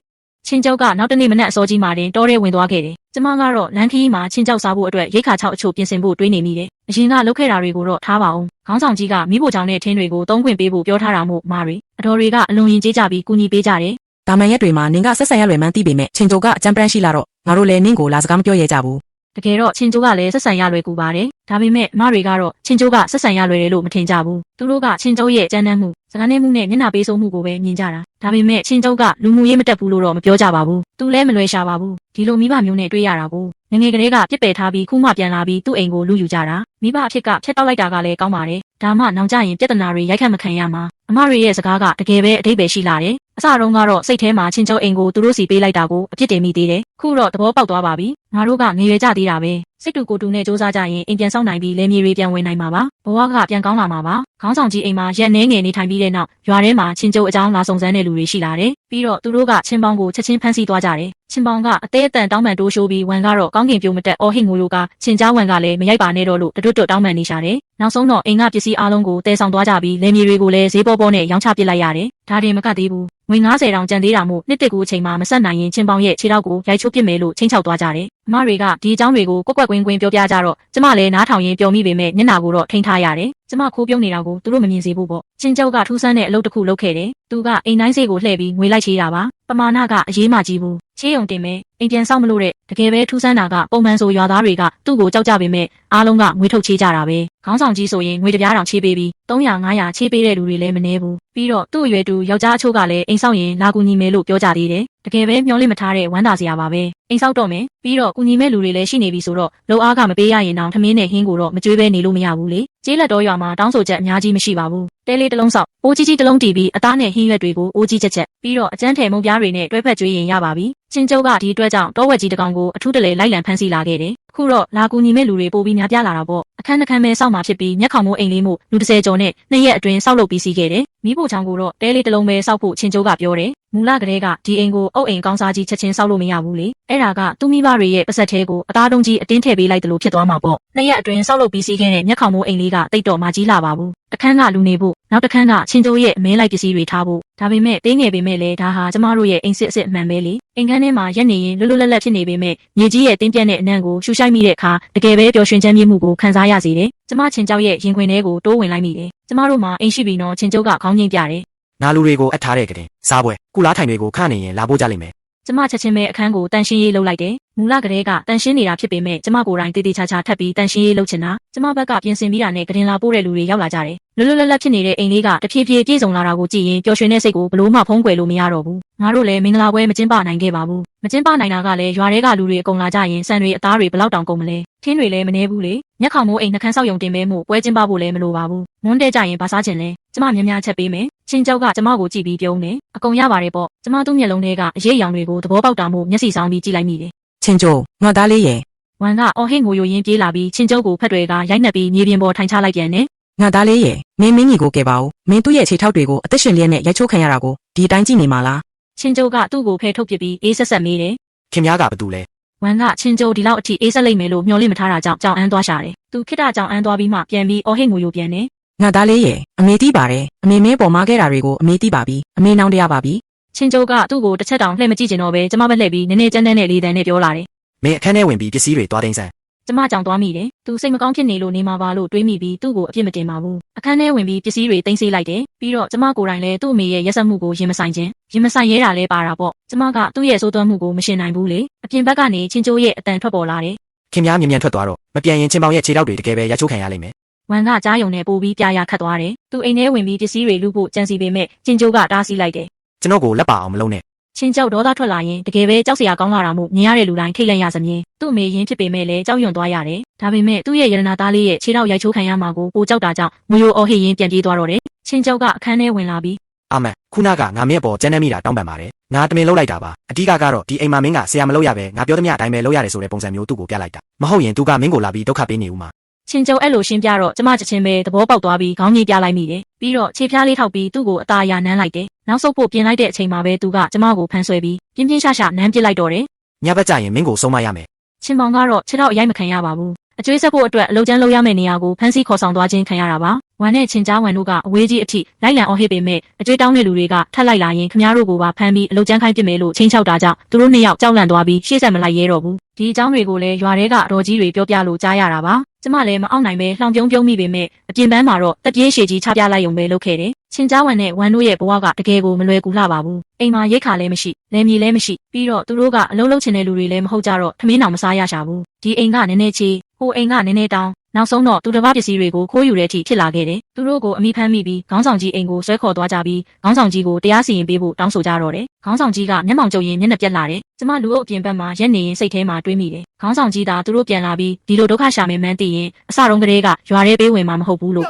ချင်းကြောက်ကနောက်တနေ့မနက်အစောကြီးမှတင်တောထဲဝင်သွားခဲ့တယ်ကျမကတော့လမ်းခီးမှာချင်းကြောက်စားဖို့အတွက်ရိတ်ခါ6အချို့ပြင်ဆင်ဖို့တွေးနေမိတယ်အရင်ကလုပ်ခဲ့တာတွေကိုတော့ထားပါအောင်ခေါင်းဆောင်ကြီးကမိဖို့ချောင်းနဲ့ထင်းတွေကိုသုံးခွင့်ပေးဖို့ပြောထားတာမို့မာတွေအတော်တွေကအလွန်ရင်ကျေးကြပြီးကူညီပေးကြတယ် တာမန်ရက်တွေမှာနင်ကဆက်ဆံရလွယ်မှန်းသိပေမဲ့ချင်းကျုပ်ကအကြံပရန်ရှိလာတော့ငါတို့လည်းနင့်ကိုလာစကားမပြောရဲကြဘူး တကယ်တော့ချင်းကျိုးကလည်းဆက်ဆံရလွယ်ကူပါတယ်ဒါပေမဲ့အမတွေကတော့ချင်းကျိုးကဆက်ဆံရလွယ်တယ်လို့မထင်ကြဘူးသူတို့ကချင်းကျိုးရဲ့ကြမ်းတမ်းမှုစကားနဲ့မှုနဲ့မျက်နှာပေးဆုံးမှုကိုပဲမြင်ကြတာဒါပေမဲ့ချင်းကျိုးကလူမှုရေးမတက်ဘူးလို့တော့မပြောကြပါဘူးသူလည်းမလွယ်ရှာပါဘူးဒီလိုမိဘမျိုးနဲ့တွေ့ရတာကိုငငယ်ကလေးကပြစ်ပယ်ထားပြီးခုမှပြန်လာပြီးသူ့အိမ်ကိုလူယူကြတာမိဘအဖြစ်ကဖျက်တောက်လိုက်တာကလည်းကောင်းပါတယ်ဒါမှနောင်ကြရင်ပြဿနာတွေရိုက်ခတ်မခံရမှာအမတွေရဲ့စကားကတကယ်ပဲအဓိပ္ပာယ်ရှိလာတယ်အစတုန်းကတော့စိတ်ထဲမှာချင်းကျိုးအိမ်ကိုသူတို့စီပေးလိုက်တာကိုအပြစ်တင်မိသေးတယ်ခုတော့သဘောပေါက်သွားပါပြီငါတို့ကငွေရကြသေးတာပဲစိတ်တူကိုယ်တူနဲ့စူးစမ်းကြရင်အိမ်ပြန်ဆောက်နိုင်ပြီးလယ်မြေတွေပြန်ဝင်နိုင်မှာပါဘဝကပြန်ကောင်းလာမှာပါခေါင်းဆောင်ကြီးအိမ်မှာရက်နှဲငယ်နေထိုင်ပြီးတဲ့နောက်ရွာထဲမှာချင်းကျိုးအကြောင်းလာစုံစမ်းတဲ့လူတွေရှိလာတယ်ပြီးတော့သူတို့ကချင်းပေါင်းကိုချက်ချင်းဖမ်းဆီးသွားကြတယ်ချင်းပေါင်းကအသေးအတန်တောင်းပန်တိုးရှိုးပြီးဝန်ကတော့ကောင်းကင်ပြိုမတက်အော်ဟစ်ငိုလိုကချင်းကြားဝန်ကလည်းမရိုက်ပါနဲ့တော့လို့တွတ်တောင်းပန်နေရှာတယ်နောက်ဆုံးတော့အိမ်ကပစ္စည်းအလုံးကိုတည်ဆောင်သွားကြပြီးလယ်မြေတွေကိုလည်းဈေးပေါ်ပေါ်နဲ့ရောင်းချပစ်လိုက်ရတယ်ဒါတင်မကသေးဘူးငွေ90တောင်ကျန်သေးတာမို့နှစ်တစ်ကူအချိန်မှာမဆက်နိုင်ရင်ချင်းပေါင်းရဲ့ခြေထောက်ကိုရိုက်ချိုးပစ်မယ်လို့ချင်းချောက်သွားကြတယ်အမတွေကဒီအကြောင်းတွေကိုကွက်ကွက်ကွင်းကွင်းပြောပြကြတော့ကျမလည်းနားထောင်ရင်းပျော်မိပေမဲ့မျက်နှာကိုတော့ထိန်းထားရတယ်ကျမခိုးပြုံးနေတာကိုသူတို့မမြင်စေဖို့ပေါ့ချင်းကျောက်ကထူးဆန်းတဲ့အလုပ်တစ်ခုလုပ်ခဲ့တယ်သူကအိမ်တိုင်းစေးကိုလှည့်ပြီးငွေလိုက်ချေးတာပါပမာဏကအရေးမကြီးဘူးချေးုံတင်မယ်အိမ်ပြန်ဆောက်မလို့တဲ့တကယ်ပဲထူးဆန်းတာကပုံမှန်ဆိုရွာသားတွေကသူ့ကိုကြောက်ကြပေမဲ့အားလုံးကငွေထုတ်ချေးကြတာပဲခေါင်းဆောင်ကြီးဆိုရင်ငွေတပြားတောင်ချေးပေးပြီး300 500ချေးပေးတဲ့လူတွေလည်းမနှဲဘူးပြီးတော့သူ့အရွယ်တူယောက်ျားအချို့ကလည်းအိမ်ဆောက်ရင်လာကူညီမယ်လို့ပြောကြသေးတယ်တကယ်ပဲမျောလင့်မထားတဲ့ဝမ်းသာစရာပါပဲအိမ်ဆောက်တော့မယ်ပြီးတော့ကူညီမဲ့လူတွေလည်းရှိနေပြီဆိုတော့လုံအားကမပေးရရင်တောင်ထမင်းနဲ့ဟင်းကိုတော့မကြွေးပဲနေလို့မရဘူးလေကျေးလက်တော်ရွာမှာတောင်းဆိုချက်အများကြီးမရှိပါဘူးတဲလေးတစ်လုံးဆောက်အိုးကြီးကြီးတစ်လုံးတီးပြီးအသားနဲ့ဟင်းရွက်တွေကိုအိုးကြီးချက်ပြီးတော့အကျန်းထည်မုံပြားတွေနဲ့တွဲဖက်ကျွေးရင်ရပါပြီ ချင်းကျုပ်ကဒီအတွက်ကြောင့်တောဝက်ကြီးတကောင်ကိုအထူးတလဲလိုက်လံဖမ်းဆီးလာခဲ့တယ်။ခုတော့လာကူညီမဲ့လူတွေပိုပြီးများပြားလာတာပေါ့။အခန်းတစ်ခန်းပဲစောက်မှာဖြစ်ပြီးမျက်ခေါင်မိုးအိမ်လေးမို့လူ30ကျော်နဲ့2ရက်အတွင်းစောက်လုပ်ပြီးစီးခဲ့တယ်။မိဖို့ချောင်းကိုတော့တဲလေးတစ်လုံးပဲစောက်ဖို့ချင်းကျုပ်ကပြောတယ်။မူလကတည်းကဒီအိမ်ကိုအုတ်အိမ်ကောင်းစားကြီးချက်ချင်းစောက်လို့မရဘူးလေ။အဲ့ဒါကသူ့မိဘတွေရဲ့ပါဆက်သေးကိုအသားတုံးကြီးအတင်းထည့်ပေးလိုက်တယ်လို့ဖြစ်သွားမှာပေါ့။2ရက်အတွင်းစောက်လုပ်ပြီးစီးခဲ့တဲ့မျက်ခေါင်မိုးအိမ်လေးကတိတ်တော့မကြီးလာပါဘူး။တစ်ခန်းကလူနေဖို့နောက်တစ်ခန်းကချင်းကျုပ်ရဲ့အမဲလိုက်ပစ္စည်းတွေထားဖို့ဒါပေမဲ့တင်းငယ်ပေမဲ့လည်းဒါဟာကျမတို့ရဲ့အိမ်စစ်အစ်အမှန်ပဲလေအိမ်ခန်းထဲမှာရက်နေရင်လွတ်လွတ်လပ်လပ်ဖြစ်နေပေမဲ့မြေကြီးရဲ့တင်းပြတ်တဲ့အနံ့ကိုရှူရှိုက်မိတဲ့အခါတကယ်ပဲပျော်ရွှင်ချမ်းမြေ့မှုကိုခံစားရစေတယ်ကျမချင်းကျုပ်ရဲ့ရင်ခွင်ထဲကိုတိုးဝင်လိုက်မိတယ်ကျမတို့မှာအိမ်ရှိပြီးတော့ချင်းကျုပ်ကခေါင်းငိမ့်ပြတယ် နာလူတွေကိုအပ်ထားတဲ့ကတင်စားပွဲကုလားထိုင်တွေကိုခန့်နေရင်လာဖို့ကြလိမ့်မယ် ကျမချက်ချင်းပဲအခန်းကိုတန်ရှင်းရေးလုပ်လိုက်တယ်မူလကတည်းကတန်ရှင်းနေတာဖြစ်ပေမဲ့ကျမကိုယ်တိုင်တေးသေးချာချာထပ်ပြီးတန်ရှင်းရေးလုပ်ချင်တာကျမဘက်ကပြင်ဆင်ပြီးတာနဲ့ကတင်လာပို့တဲ့လူတွေရောက်လာကြတယ်လွတ်လွတ်လပ်လပ်ဖြစ်နေတဲ့အိမ်လေးကတဖြည်းဖြည်းပြည့်စုံလာတာကိုကြည့်ရင်ပျော်ရွှင်တဲ့စိတ်ကိုဘလို့မှဖုံးကွယ်လို့မရတော့ဘူးငါတို့လည်းမင်္ဂလာပွဲမကျင်းပနိုင်ခဲ့ပါဘူးမကျင်းပနိုင်တာကလည်းရွာတွေကလူတွေအကုန်လာကြရင်ဆန်တွေအသားတွေဘလောက်တောင်ကုန်မလဲထင်းတွေလည်းမနှဲဘူးလေမျက်ခေါင်မိုးအိမ်နှခမ်းဆောက်ယုံတင်မဲမှုပွဲကျင်းပဖို့လည်းမလိုပါဘူးမွန်းတဲ့ကြရင်ဘာစားချင်လဲကျမများများချက်ပေးမယ်ချင်းကျောက်ကကျမကိုကြည့်ပြီးပြုံးတယ်အကုန်ရပါတယ်ပေါ့ကျမသူ့မျက်လုံးထဲကအရေးအယောင်တွေကိုသဘောပေါက်တာမို့မျက်စိဆောင်ပြီးကြည့်လိုက်မိတယ် ချင်းကျိုးငါသားလေးရဲ့ ဝမ်ကအော်ဟစ်ငိုယိုရင်းပြေးလာပြီးချင်းကျုပ်ကိုဖက်တွေကရိုက်နှက်ပြီးမြေပြင်ပေါ်ထိုင်ချလိုက်ပြန်တယ် ငါသားလေးရဲ့မင်းကြီးကိုကဲပါဦးမင်းသူ့ရဲ့ခြေထောက်တွေကိုအသက်ရှင်လျက်နဲ့ရိုက်ချိုးခံရတာကိုဒီအတိုင်းကြည့်နေမှာလား ချင်းကျုပ်ကသူ့ကိုဖယ်ထုတ်ပစ်ပြီးအေးဆက်ဆက်မေးတယ် ခင်ဗျားကဘာတူလဲ ဝမ်ကချင်းကျုပ်ဒီလောက်အထိအေးဆက်လိုက်မယ်လို့မျှော်လင့်မထားတာကြောင့်ကြောင်အန်းသွားရှာတယ်သူခိတကြောင်အန်းသွားပြီးမှပြန်ပြီးအော်ဟစ်ငိုယိုပြန်တယ် ငါသားလေးရဲ့အမေတီးပါတယ်အမေမင်းပေါ်မှာခဲ့တာတွေကိုအမေတီးပါပြီအမေနောင်တရပါပြီ ချင်းကျုပ်ကသူ့ကိုတစ်ချက်တောင်လှည့်မကြည့်ချင်တော့ပဲကျမပဲလှည့်ပြီးနည်းနည်းကြမ်းတမ်းတဲ့လေတံနဲ့ပြောလာတယ် မင်းအခန်းထဲဝင်ပြီးပစ္စည်းတွေတွားသိမ်းစမ်း ကျမကြောင်သွားမိတယ်သူစိတ်မကောင်းဖြစ်နေလို့နေမှာပါလို့တွေးမိပြီးသူ့ကိုအပြစ်မတင်ပါဘူးအခန်းထဲဝင်ပြီးပစ္စည်းတွေတင်ဆေးလိုက်တယ်ပြီးတော့ကျမကိုယ်တိုင်လည်းသူ့အမေရဲ့ရက်စက်မှုကိုရင်မဆိုင်ခြင်းရင်မဆိုင်ရဲတာလည်းပါတာပေါ့ကျမကသူ့ရဲ့စိုးသွမ်းမှုကိုမရှင်းနိုင်ဘူးလေအပြင်ဘက်ကနေချင်းကျိုးရဲ့အတန်ထွက်ပေါ်လာတယ် ခင်ဗျားမြ мян ထွက်သွားတော့မပြန်ရင်ချင်းပေါင်ရဲ့ခြေထောက်တွေတကယ်ပဲရိုက်ချိုးခံရလိမ့်မယ် ဝမ်ကကြားယုံနဲ့ပို့ပြီးပြာရခတ်သွားတယ်သူအိမ်ထဲဝင်ပြီးပစ္စည်းတွေလူဖို့ကြံစီပေမဲ့ချင်းကျိုးကတားဆီးလိုက်တယ် ကျွန်တော်ကိုလက်ပါအောင်မလုပ်နဲ့ ချင်းကြောက်ဒေါသထွက်လာရင်တကယ်ပဲကြောက်စရာကောင်းလာတာမို့မြင်ရတဲ့လူတိုင်းထိတ်လန့်ရစမြင်သူ့အမေရင်းဖြစ်ပေမဲ့လည်းကြောက်ရွံ့သွားရတယ်ဒါပေမဲ့သူ့ရဲ့ရတနာသားလေးရဲ့ခြေထောက်ရိုက်ချိုးခံရမှာကိုပိုကြောက်တာကြောင့်ငွေရိုအော်ဟစ်ရင်းပြန်ပြေးသွားတော့တယ်ချင်းကြောက်ကအခန်းထဲဝင်လာပြီး အာမန်ခုနကငါမင်းအပေါ်ကြမ်းတမ်းမိတာတောင်းပန်ပါတယ်ငါတမင်လုပ်လိုက်တာပါအတိကကတော့ဒီအိမ်မှာမင်းကဆရာမလုပ်ရပဲငါပြောသမျှအတိုင်းပဲလုပ်ရတယ်ဆိုတဲ့ပုံစံမျိုးသူ့ကိုပြလိုက်တာမဟုတ်ရင်သူကမင်းကိုလာပြီးဒုက္ခပေးနေဦးမှာ ချင်းကျုံအဲ့လိုရှင်းပြတော့ကျမချက်ချင်းပဲသဘောပေါက်သွားပြီးခေါင်းကြီးပြလိုက်မိတယ်ပြီးတော့ခြေဖျားလေးထောက်ပြီးသူ့ကိုအသာရနမ်းလိုက်တယ်နောက်ဆုတ်ဖို့ပြင်လိုက်တဲ့အချိန်မှာပဲသူကကျမကိုဖမ်းဆွဲပြီးပြင်းပြင်းရှာရှာနမ်းပစ်လိုက်တော့တယ် ညဘက်ကျရင်မင်းကိုဆုံးမရမယ် ချင်းပေါင်ကတော့ခြေထောက်အရိုက်မခံရပါဘူးအကျွေးဆက်ဖို့အတွက်အလုပ်ကျန်းလုပ်ရမယ့်နေရာကိုဖမ်းဆီးခေါ်ဆောင်သွားခြင်းခံရတာပါဝမ်နဲ့ချင်းကြားဝမ်တို့ကအဝေးကြီးအထိလိုက်လံအော်ဟစ်ပေမဲ့အကျွေးတောင်းတဲ့လူတွေကထပ်လိုက်လာရင်ခမားတို့ကိုပါဖမ်းပြီးအလုပ်ကျန်းခိုင်းပစ်မယ်လို့ချင်းချောက်တာကြောင့်သူတို့နှစ်ယောက်ကြောက်လန့်သွားပြီးရှေ့ဆက်မလိုက်ရဲတော့ဘူးဒီအကြောင်းတွေကိုလည်းရွာထဲကအတော်ကြီးတွေပြောပြလို့ကြားရတာပါကျမလည်းမအောင်နိုင်ပဲလှောင်ပြုံးမိပေမဲ့အပြင်ပန်းမှာတော့တပြေးရှည်ကြီးချပြလိုက်ုံပဲလုပ်ခဲ့တယ်ချင်းကြားဝမ်နဲ့ဝမ်တို့ရဲ့ဘဝကတကယ်ကိုမလွယ်ကူလှပါဘူးအိမ်မှာရိတ်ခါလည်းမရှိလယ်မြေလည်းမရှိပြီးတော့သူတို့ကအလုံးလုံးချင်တဲ့လူတွေလည်းမဟုတ်ကြတော့ထမင်းတောင်မစားရရှာဘူးဒီအိမ်ကနည်းနည်းချေဟိုအိမ်ကနည်းနည်းတောင်းနောက်ဆုံးတော့သူတစ်ပါးပစ္စည်းတွေကိုခိုးယူတဲ့အထိဖြစ်လာခဲ့တယ်သူတို့ကိုအမိဖမ်းမိပြီးခေါင်းဆောင်ကြီးအိမ်ကိုဆွဲခေါ်သွားကြပြီးခေါင်းဆောင်ကြီးကိုတရားစီရင်ပေးဖို့တောင်းဆိုကြတော့တယ်ခေါင်းဆောင်ကြီးကမျက်မှောင်ကျုပ်ရင်မျက်နှာပြက်လာတယ်ကျမလူအုပ်အပြင်ဘက်မှာရက်နေရင်စိတ်ထဲမှာတွေးမိတယ်ခေါင်းဆောင်ကြီးကသူတို့ပြန်လာပြီးဒီလိုဒုက္ခရှာမယ်မှန်းသိရင်အစတုန်းကတည်းကရွာထဲပေးဝင်မှာမဟုတ်ဘူးလို့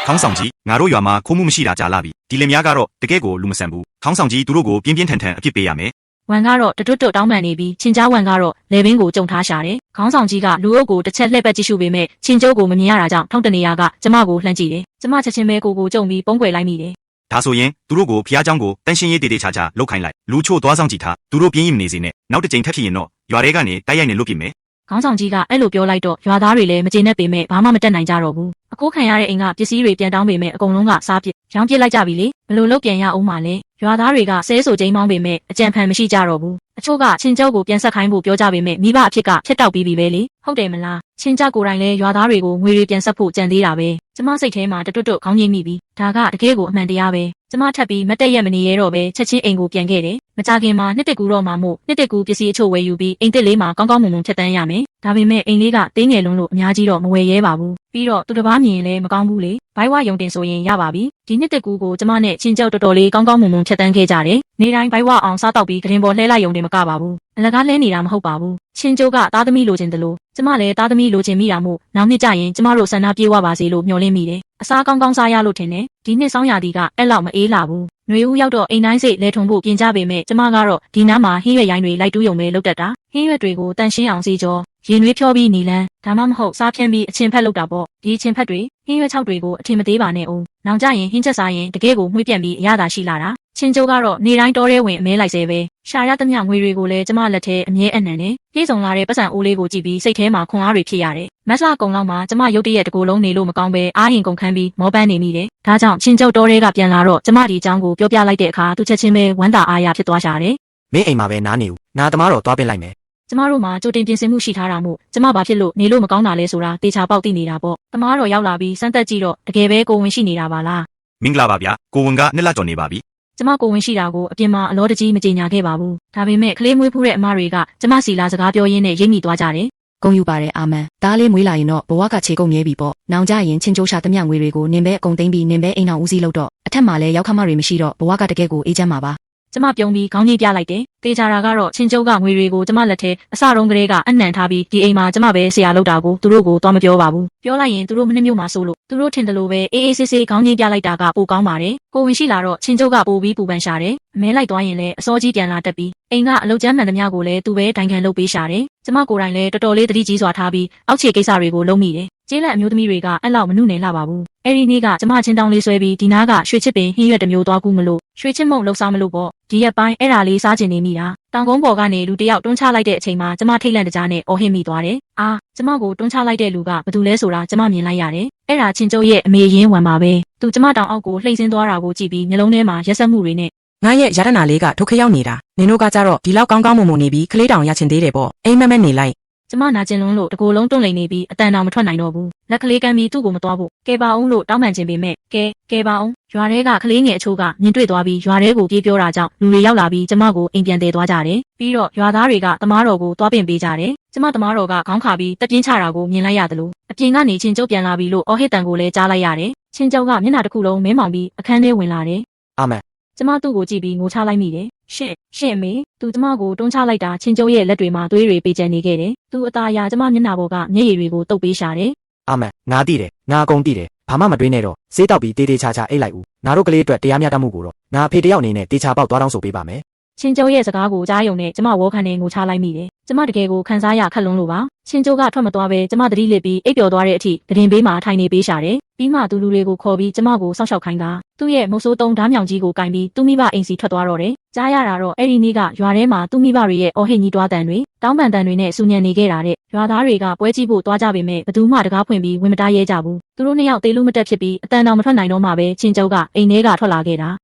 ခေါင်းဆောင်ကြီးငါတို့ရွာမှာခိုးမှုမရှိတာကြာလာပြီဒီလင်များကတော့တကယ့်ကိုလူမဆန်ဘူးခေါင်းဆောင်ကြီးသူတို့ကိုပြင်းပြင်းထန်ထန်အပြစ်ပေးရမယ် ဝမ်ကတော့တွတ်တောင်းပန်နေပြီးချင်းကြားဝမ်ကတော့လေဘင်းကိုကြုံထားရှာတယ်ခေါင်းဆောင်ကြီးကလူအုပ်ကိုတစ်ချက်လှည့်ပတ်ကြည့်ရှုပေမဲ့ချင်းကျိုးကိုမမြင်ရတာကြောင့်ထောက်တနေရကကျမကိုလှမ်းကြည့်တယ်ကျမချက်ချင်းပဲကိုကြုံပြီးပုံကွယ်လိုက်မိတယ် ဒါဆိုရင်သူတို့ကိုဖျားเจ้าကိုတန်ရှင်းရေးတေတေချာချာလောက်ခိုင်းလိုက်လူချို့သွားဆောင်ကြည့်ထားသူတို့ပြင်းရင်မနေစေနဲ့နောက်တစ်ကြိမ်ထပ်ဖြစ်ရင်တော့ရွာထဲကနေတိုက်ရိုက်နေလွတ်ပြမယ် ခေါင်းဆောင်ကြီးကအဲ့လိုပြောလိုက်တော့ရွာသားတွေလည်းမကျေနပ်ပေမဲ့ဘာမှမတက်နိုင်ကြတော့ဘူးအကိုခံရတဲ့အိမ်ကပစ္စည်းတွေပြန်တောင်းပေမဲ့အကုန်လုံးကစားပစ်ရောင်းပစ်လိုက်ကြပြီလေဘလို့လုတ်ပြန်ရအောင်မလဲရွာသားတွေကဆဲဆိုချင်းမောင်းပေမဲ့အကြံဖန်မရှိကြတော့ဘူးအချို့ကချင်းကျောက်ကိုပြန်ဆက်ခိုင်းဖို့ပြောကြပေမဲ့မိဘအဖြစ်ကဖျက်တောက်ပြီးပြီပဲလေဟုတ်တယ်မလားချင်းကျောက်ကိုယ်တိုင်လည်းရွာသားတွေကိုငွေတွေပြန်ဆက်ဖို့ကြံသေးတာပဲကျမစိတ်ထဲမှာတွတ်ခေါင်းငိမ့်မိပြီးဒါကတကယ်ကိုအမှန်တရားပဲကျမထပ်ပြီးမတက်ရက်မနေရတော့ပဲချက်ချင်းအိမ်ကိုပြန်ခဲ့တယ်မကြခင်မှာနှစ်တကူတော့မှမို့နှစ်တကူပစ္စည်းအချို့ဝယ်ယူပြီးအိမ်တစ်လေးမှာကောင်းကောင်းမွန်မွန်ဖြတ်တန်းရမယ်ဒါပေမဲ့အိမ်လေးကတင်းငယ်လုံးလို့အများကြီးတော့မဝယ်ရဲပါဘူးပြီးတော့သူတစ်ပါးမြင်ရင်လည်းမကောင်းဘူးလေဘိုင်းဝယုံတင်ဆိုရင်ရပါပြီဒီနှစ်တကူကိုကျမနဲ့ချင်းကျောက်တော်တော်လေးကောင်းကောင်းမွန်မွန်ဖြတ်တန်းခဲ့ကြတယ်နေတိုင်းဘိုင်းဝအောင်စားတော့ပြီးကရင်ပေါ်လှဲလိုက်ယုံတင်မကပါဘူးအလကားလဲနေတာမဟုတ်ပါဘူးချင်းကျိုးကသားသမီးလိုချင်တယ်လို့ကျမလည်းသားသမီးလိုချင်မိတာမို့နောက်နှစ်ကျရင်ကျမတို့ဆန္ဒပြေဝပါစေလို့မျှော်လင့်မိတယ်အစားကောင်းကောင်းစားရလို့ထင်တယ်ဒီနှစ်ဆောင်းရာသီကအဲ့လောက်မအေးလာဘူး ຫນွေဦးရောက်တော့အိမ်တိုင်းစိတ်လဲထုံဖို့ပြင်ကြပေမဲ့ကျမကတော့ဒီနားမှာဟင်းရွက်ရိုင်းတွေလိုက်တူးယုံပဲလုပ်တတ်တာဟင်းရွက်တွေကိုတန်ရှင်းအောင်စီကြောရင်နွေးဖြောပြီးနေလန်းဒါမှမဟုတ်စားဖြင်းပြီးအချင်းဖက်လုပ်တာပေါ့ဒီအချင်းဖက်တွေဟင်းရွက်6တွေကိုအထင်မသေးပါနဲ့ဦးနောင်ကြရင်ဟင်းချက်စားရင်တကယ်ကိုမှွေးပြန့်ပြီးအရသာရှိလာတာချင်းကျိုးကတော့နေတိုင်းတောထဲဝင်အမဲလိုက်စေပဲရှာရသမျှငွေတွေကိုလည်းကျမလက်ထဲအမြဲအနှံတယ်ပြေဆုံးလာတဲ့ပတ်စံအိုးလေးကိုကြည့်ပြီးစိတ်ထဲမှာခွန်အားတွေဖြစ်ရတယ်မက်ဆာကုံလောက်မှာကျမရုတ်တရက်တကူလုံးနေလို့မကောင်းပဲအားရင်ကုန်ခန်းပြီးမောပန်းနေမိတယ်ဒါကြောင့်ချင်းကျုပ်တောထဲကပြန်လာတော့ကျမဒီအကြောင်းကိုပြောပြလိုက်တဲ့အခါသူချက်ချင်းပဲဝမ်းသာအားရဖြစ်သွားရှာတယ် မင်းအိမ်မှာပဲနားနေဦးနာသမားတော့သွားပစ်လိုက်မယ် ကျမတို့မှာကြိုတင်ပြင်ဆင်မှုရှိထားတာမို့ကျမဘာဖြစ်လို့နေလို့မကောင်းတာလဲဆိုတာတေချာပေါက်သိနေတာပေါ့တမားတော်ရောက်လာပြီးစမ်းသက်ကြည့်တော့တကယ်ပဲကိုဝင်ရှိနေတာပါလား မင်္ဂလာပါဗျာကိုဝန်ကနှစ်လကျော်နေပါပြီ ကျမကိုဝင်ရှိတာကိုအပြင်မှာအလောတကြီးမကြေညာခဲ့ပါဘူးဒါပေမဲ့ကလေးမွေးဖူးတဲ့အမတွေကကျမစီလာစကားပြောရင်းနဲ့ရိပ်မိသွားကြတယ် ဂုံယူပါတယ်အာမန်ဒါလေးမွေးလာရင်တော့ဘဝကခြေကုန်မြဲပြီပေါ့နောင်ကြရင်ချင်းကျိုးရှာသမျှငွေတွေကိုနင်ပဲအကုန်သိမ်းပြီးနင်ပဲအိမ်အောင်ဦးစီးလို့တော့အထက်မှာလည်းရောက်ခမတွေမရှိတော့ဘဝကတကယ်ကိုအေးချမ်းမှာပါ ကျမပြုံးပြီးခေါင်းကြီးပြလိုက်တယ်တေချာတာကတော့ချင်းကျုပ်ကငွေတွေကိုကျမလက်ထဲအစတုန်းကလေးကအနှံထားပြီးဒီအိမ်မှာကျမပဲဆရာလုပ်တာကိုသူတို့ကိုသွားမပြောပါဘူးပြောလိုက်ရင်သူတို့မနှမျိုးမှဆိုလို့သူတို့ထင်တယ်လို့ပဲအေးအေးဆေးဆေးခေါင်းကြီးပြလိုက်တာကပိုကောင်းပါတယ်ကိုဝင်ရှိလာတော့ချင်းကျုပ်ကပိုပြီးပူပန်ရှာတယ်အမဲလိုက်သွားရင်လည်းအစောကြီးပြန်လာတတ်ပြီးအိမ်ကအလုပ်ကျမ်းမှန်သမျှကိုလည်းသူပဲဒိုင်ခံလုပ်ပေးရှာတယ်ကျမကိုယ်တိုင်လည်းတော်တော်လေးတတိကြီးစွာထားပြီးအောက်ခြေကိစ္စတွေကိုလုပ်မိတယ်ကျေးလက်အမျိုးသမီးတွေကအဲ့လောက်မနှုတ်နယ်လှပါဘူးအဲ့ဒီနေ့ကကျမချင်းတောင်းလေးဆွဲပြီးဒီနားကရွှေချစ်ပင်ဟင်းရွက်တစ်မျိုးသွားကူးမလို့ရွှေချစ်မုံလှုပ်ရှားမလို့ပေါ့ဒီရက်ပိုင်းအဲ့ဒါလေးစားချင်နေမိတာတောင်ကုန်းပေါ်ကနေလူတစ်ယောက်တွန်းချလိုက်တဲ့အချိန်မှာကျမထိတ်လန့်တကြားနဲ့အော်ဟစ်မိသွားတယ်အာကျမကိုတွန်းချလိုက်တဲ့လူကဘယ်သူလဲဆိုတာကျမမြင်လိုက်ရတယ်အဲ့ဒါချင်းကျုပ်ရဲ့အမေရင်းဝန်ပါပဲသူကျမတောင်အောက်ကိုလှိမ့်ဆင်းသွားတာကိုကြည့်ပြီးမျိုးလုံးထဲမှာရက်စက်မှုတွေနဲ့ ငါရဲ့ရတနာလေးကဒုက္ခရောက်နေတာနင်တို့ကကြတော့ဒီလောက်ကောင်းကောင်းမွန်မွန်နေပြီးကလေးတောင်ရချင်သေးတယ်ပေါ့အိမ်မက်မက်နေလိုက် ကျမနာကျင်လွန်းလို့တကိုယ်လုံးတွန့်လိန်နေပြီးအတန်တောင်မထွက်နိုင်တော့ဘူးလက်ကလေးကမ်းပြီးသူ့ကိုမသွားဖို့ကဲပါအောင်လို့တောင်းပန်ခြင်းပေမဲ့ကဲပါအောင်ရွာထဲကကလေးငယ်အချို့ကမြင်တွေ့သွားပြီးရွာထဲကိုပြေးပြောတာကြောင့်လူတွေရောက်လာပြီးကျမကိုအိမ်ပြန်တည်သွားကြတယ်ပြီးတော့ရွာသားတွေကတမားတော်ကိုသွားပင်ပေးကြတယ်ကျမတမားတော်ကခေါင်းခါပြီးတက်ပြင်းချတာကိုမြင်လိုက်ရတယ်လို့အပြင်ကနေချင်းကျုပ်ပြန်လာပြီးလို့အော်ဟစ်တန်ကိုလည်းကြားလိုက်ရတယ်ချင်းကျုပ်ကမျက်နှာတစ်ခုလုံးမဲမောင်ပြီးအခန်းထဲဝင်လာတယ် အာမန် ကျမသူ့ကိုကြည့်ပြီးငိုချလိုက်မိတယ်ရှင့်အမေသူကျမကိုတွန်းချလိုက်တာချင်းကျုပ်ရဲ့လက်တွေမှာသွေးတွေပေးကျန်နေခဲ့တယ်သူအသားအရာကျမမျက်နှာပေါ်ကမျက်ရည်တွေကိုတုပ်ပေးရှာတယ် အာမန်ငါသိတယ်ငါအကုန်သိတယ်ဘာမှမတွေးနဲ့တော့စေးတောက်ပြီးတေးသေးချာချာအိတ်လိုက်ဦးငါတို့ကလေးအတွက်တရားမျှတမှုကိုတော့ငါအဖေတယောက်အနေနဲ့တေချာပေါက်သွားတောင်းဆိုပေးပါမယ် ချင်းကျုပ်ရဲ့စကားကိုကြားယုံနဲ့ကျမဝေါ်ခန့်နဲ့ငိုချလိုက်မိတယ်ကျမတကယ်ကိုခန်းစားရခက်လွန်းလို့ပါချင်းကျုပ်ကထွက်မသွားပဲကျမတတိလစ်ပြီးအိပ်ပျော်သွားတဲ့အထိတရင်ဘေးမှာထိုင်နေပေးရှာတယ်ပြီးမှသူလူတွေကိုခေါ်ပြီးကျမကိုစောင့်ရှောက်ခိုင်းတာသူ့ရဲ့မုတ်ဆိုးတုံးဓားမြောင်ကြီးကိုကင်ပြီးသူ့မိဘအိမ်စီထွက်သွားတော့တယ်ကြားရတာတော့အဲ့ဒီနေ့ကရွာထဲမှာသူ့မိဘတွေရဲ့အော်ဟစ်ကြီးတွားတန်တွေတောင်းပန်တန်တွေနဲ့စူညံနေခဲ့တာတဲ့ရွာသားတွေကပွဲကြည့်ဖို့တွားကြပေမဲ့ဘသူမှတကားဖွင့်ပြီးဝင်မတားရဲကြဘူးသူတို့နှစ်ယောက်တေးလို့မတက်ဖြစ်ပြီးအတန်တောင်မထွက်နိုင်တော့မှပဲချင်းကျုပ်ကအိမ်ထဲကထွက်လာခဲ့တာ